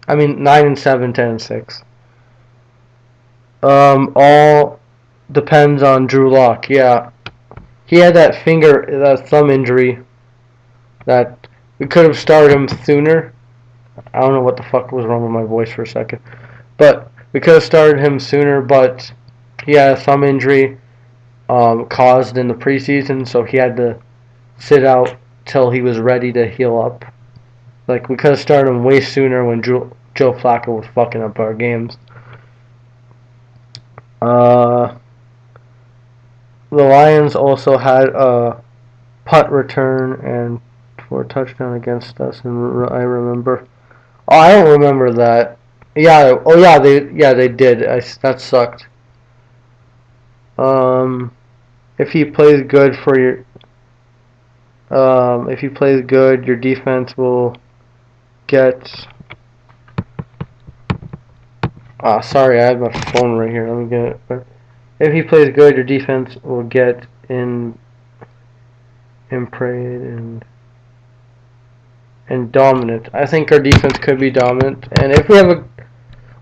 I mean 9-7, 10-6. All depends on Drew Lock. Yeah, he had that thumb injury that we could have started him sooner. I don't know what the fuck was wrong with my voice for a second. But we could have started him sooner, but he had a thumb injury caused in the preseason, so he had to sit out till he was ready to heal up. Like, we could have started him way sooner when Joe Flacco was fucking up our games. The Lions also had a punt return and for a touchdown against us, and I remember. Oh, I don't remember that. Yeah. Oh, yeah. They did. That sucked. If he plays good for your, if he plays good, your defense will get. Ah, sorry, I have my phone right here. Let me get it. But if he plays good, your defense will get impregnated and dominant. I think our defense could be dominant, and if we haven't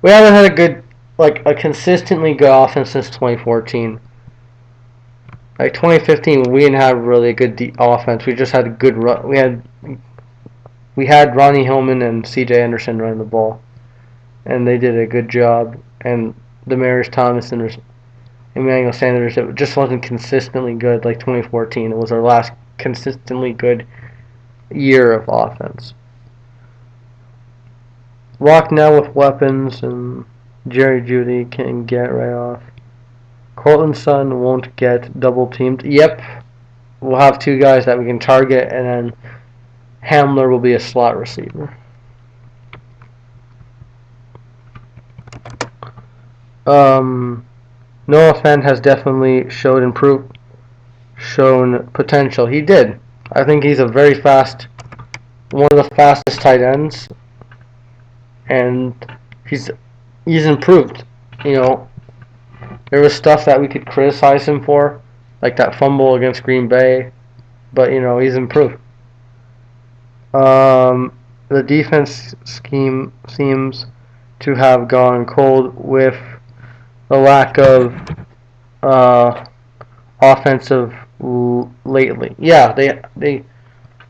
had a good, like a consistently good offense since 2014. Like 2015, we didn't have really a good offense. We just had a good run. We had Ronnie Hillman and C.J. Anderson running the ball, and they did a good job. And Demaryius Thomas and Emmanuel Sanders, it just wasn't consistently good like 2014. It was our last consistently good year of offense. Locked now with weapons, and Jerry Jeudy can get right off. Cortland Sutton won't get double teamed. Yep, we'll have two guys that we can target, and then Hamler will be a slot receiver. Noah Fant has definitely shown potential. He did. I think he's a very fast, one of the fastest tight ends, and he's improved. You know, there was stuff that we could criticize him for, like that fumble against Green Bay, but you know he's improved. The defense scheme seems to have gone cold with the lack of offensive lately. Yeah, they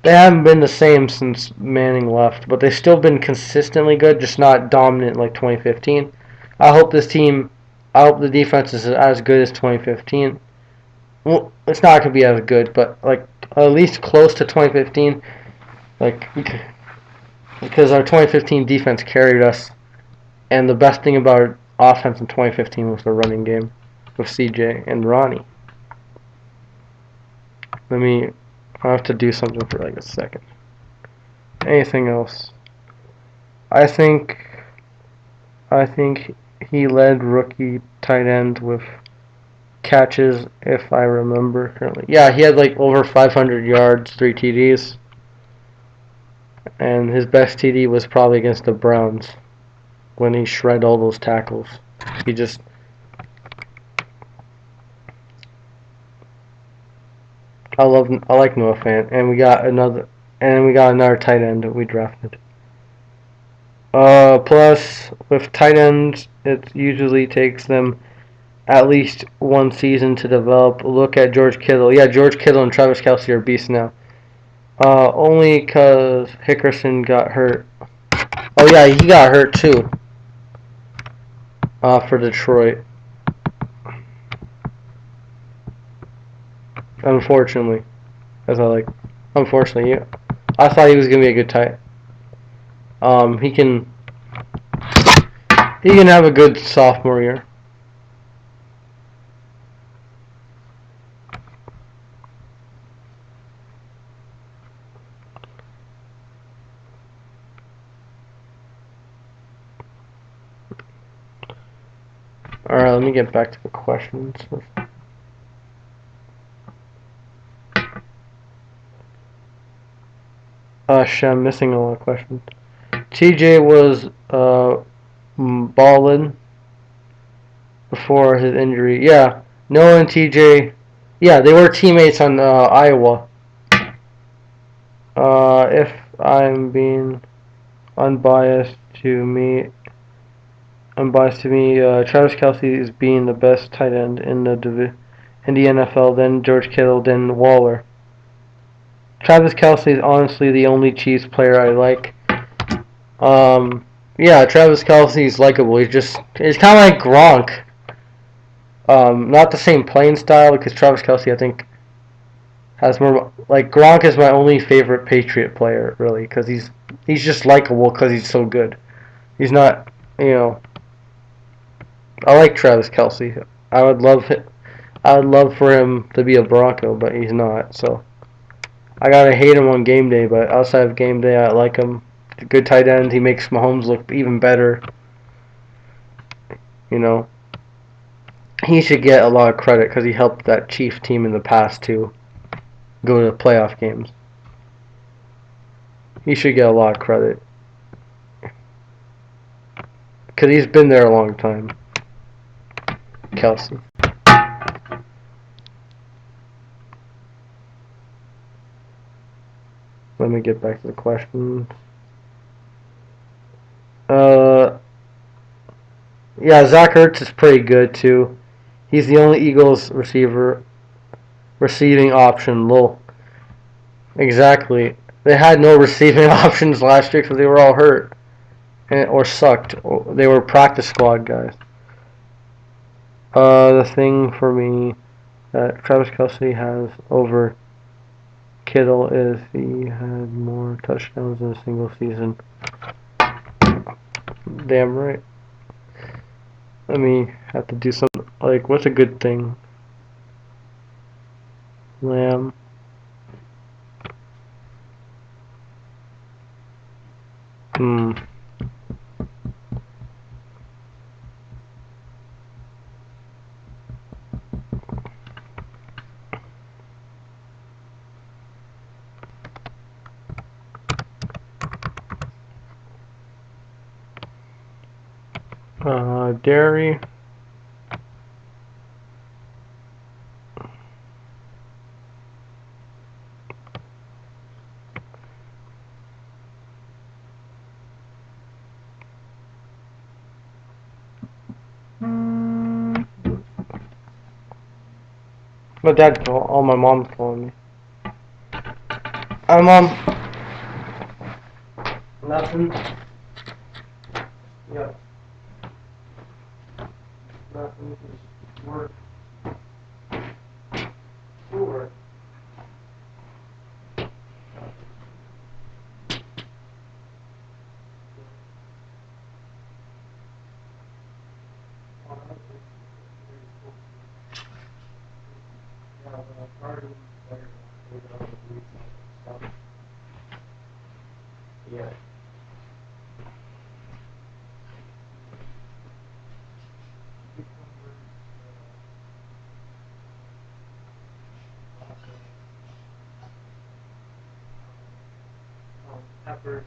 haven't been the same since Manning left, but they've still been consistently good, just not dominant like 2015. I hope the defense is as good as 2015. Well, it's not going to be as good, but like at least close to 2015. Like, because our 2015 defense carried us, and the best thing about our offense in 2015 was the running game with CJ and Ronnie. I have to do something for like a second. Anything else? I think he led rookie tight end with catches, if I remember correctly. Yeah, he had like over 500 yards, 3 TDs. And his best TD was probably against the Browns when he shredded all those tackles. He just I like Noah Fant, and we got another tight end that we drafted. Plus with tight ends, it usually takes them at least one season to develop. Look at George Kittle. Yeah, George Kittle and Travis Kelce are beasts now. Only because Hickerson got hurt. Oh yeah, he got hurt too. For Detroit. Unfortunately. Unfortunately, yeah. I thought he was gonna be a good tight. He can have a good sophomore year. Alright, let me get back to the questions. Shit, I'm missing a lot of questions. TJ was ballin' before his injury. Yeah, Noah and TJ, yeah, they were teammates on Iowa. If I'm being unbiased to me, Travis Kelce is being the best tight end in the NFL, then George Kittle, then Waller. Travis Kelce is honestly the only Chiefs player I like. Yeah, Travis Kelce is likable. He's kind of like Gronk. Not the same playing style because Travis Kelce I think has more like Gronk is my only favorite Patriot player really because he's just likable because he's so good. He's not, you know. I like Travis Kelce. I would love for him to be a Bronco, but he's not. So I gotta hate him on game day, but outside of game day, I like him. Good tight end. He makes Mahomes look even better. You know, he should get a lot of credit because he helped that Chief team in the past to go to playoff games. He should get a lot of credit because he's been there a long time. Kelce. Let me get back to the question. Yeah, Zach Ertz is pretty good too. He's the only Eagles receiving option. Lol. Exactly. They had no receiving options last year because they were all hurt or sucked. They were practice squad guys. The thing for me that Travis Kelce has over Kittle is he had more touchdowns in a single season. Damn right. Let me have to do something. Like, what's a good thing? Lamb. Hmm. Dairy. My dad's calling. Oh, my mom's calling me. Hi, Mom. Nothing. Yeah. Nothing. Just work. Schoolwork. Yeah. Peppers.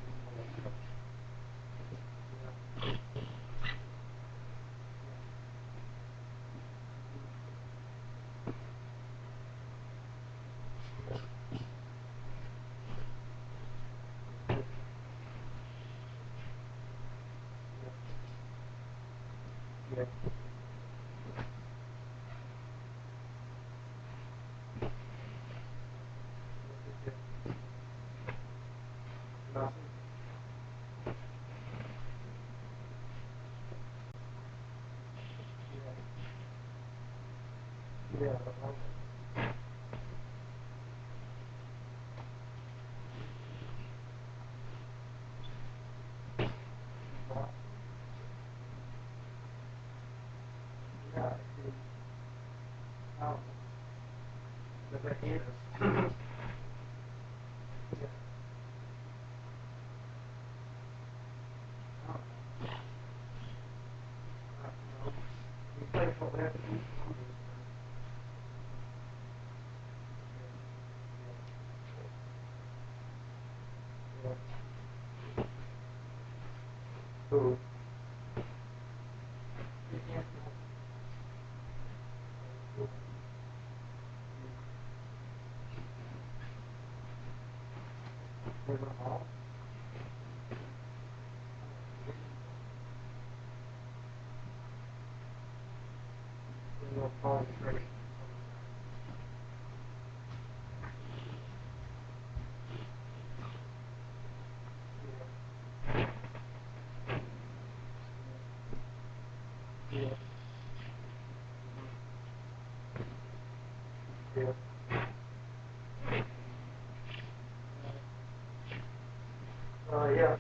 Yeah. Nothing. Yeah. Yeah. Who? Yeah. Yeah.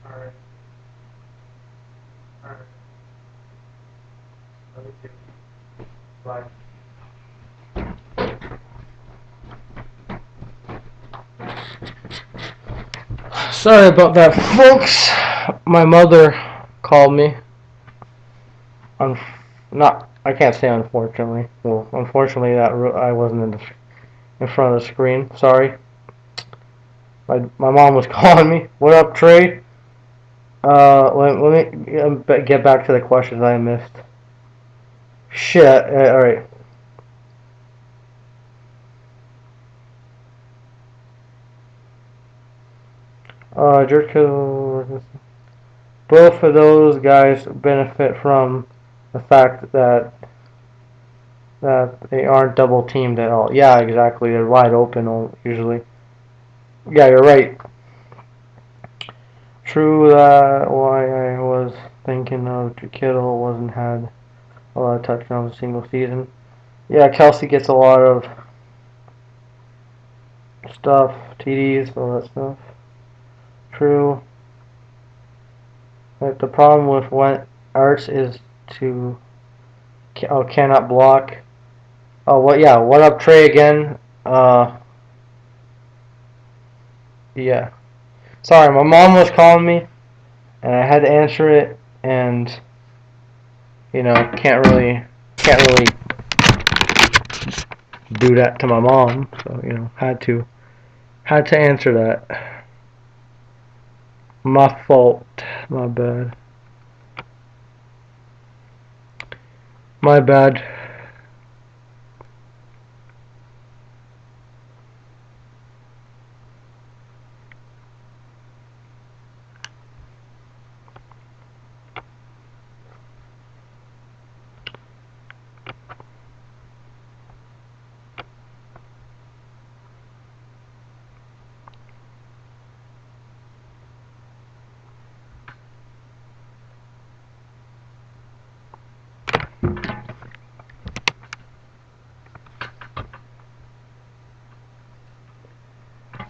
Alright. Alright. Love you too. Bye. Sorry about that, folks. My mother called me. Not, I can't say unfortunately. Well, unfortunately, I wasn't in front of the screen. Sorry. My mom was calling me. What up, Trey? Let me get back to the questions I missed. Shit. All right. Jerko. Both of those guys benefit from the fact that they aren't double teamed at all. Yeah, exactly. They're wide open usually. Yeah, you're right. True that. Why I was thinking of Kittle wasn't had a lot of touchdowns a single season. Yeah, Kelsey gets a lot of stuff, TDs, all that stuff. True. Like the problem with when Arts is to cannot block. Oh, what? Yeah, what up, Trey again? Yeah. Sorry, my mom was calling me, and I had to answer it, and can't really do that to my mom, so had to answer that. My fault. My bad. My bad.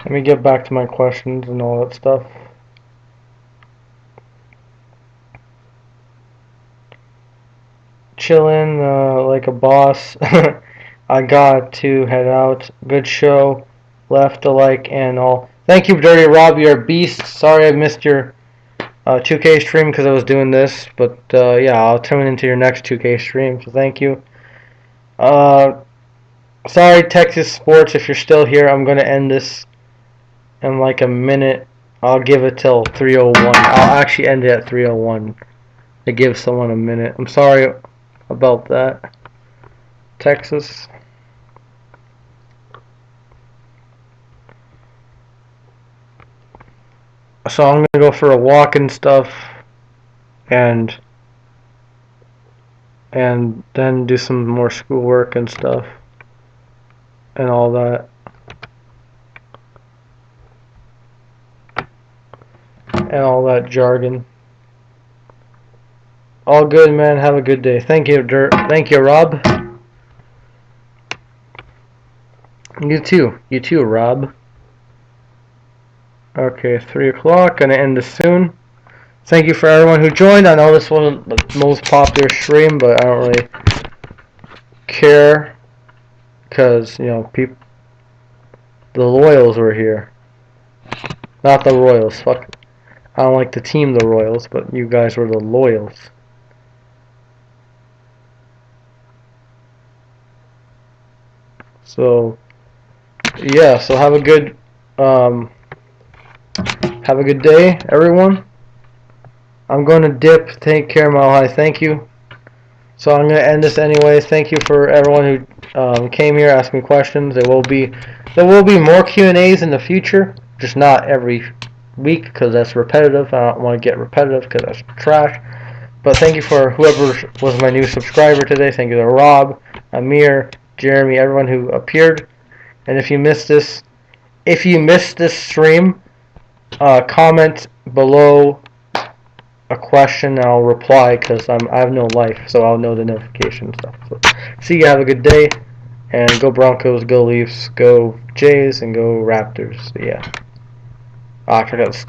Let me get back to my questions and all that stuff. Chillin' like a boss. I got to head out. Good show. Left a like and all. Thank you, Dirty Rob. You're a beast. Sorry I missed your 2K stream because I was doing this. But yeah, I'll tune into your next 2K stream. So thank you. Sorry, Texas Sports, if you're still here. I'm going to end this in like a minute. I'll give it till 3:01. I'll actually end it at 3:01 to give someone a minute. I'm sorry about that, Texas. So I'm gonna go for a walk and stuff, and then do some more schoolwork and stuff, and all that. And all that jargon. All good, man. Have a good day. Thank you, Dirt. Thank you, Rob. You too. You too, Rob. Okay, 3 o'clock. Gonna end this soon. Thank you for everyone who joined. I know this wasn't the most popular stream, but I don't really care because people, the Loyals were here. Not the Royals. Fuck. I don't like the team, the Royals, but you guys were the Loyals. So yeah. So have a good day, everyone. I'm going to dip. Take care, Malahai. Thank you. So I'm gonna end this anyways. Thank you for everyone who came here, asked me questions. There will be more Q&As in the future, just not every week because that's repetitive. I don't want to get repetitive because that's trash. But thank you for whoever was my new subscriber today. Thank you to Rob, Amir, Jeremy, everyone who appeared. And if you missed this stream, comment below a question and I'll reply because I have no life, so I'll know the notification stuff. So, see you. Have a good day, and go Broncos, go Leafs, go Jays, and go Raptors. So, yeah. I forgot.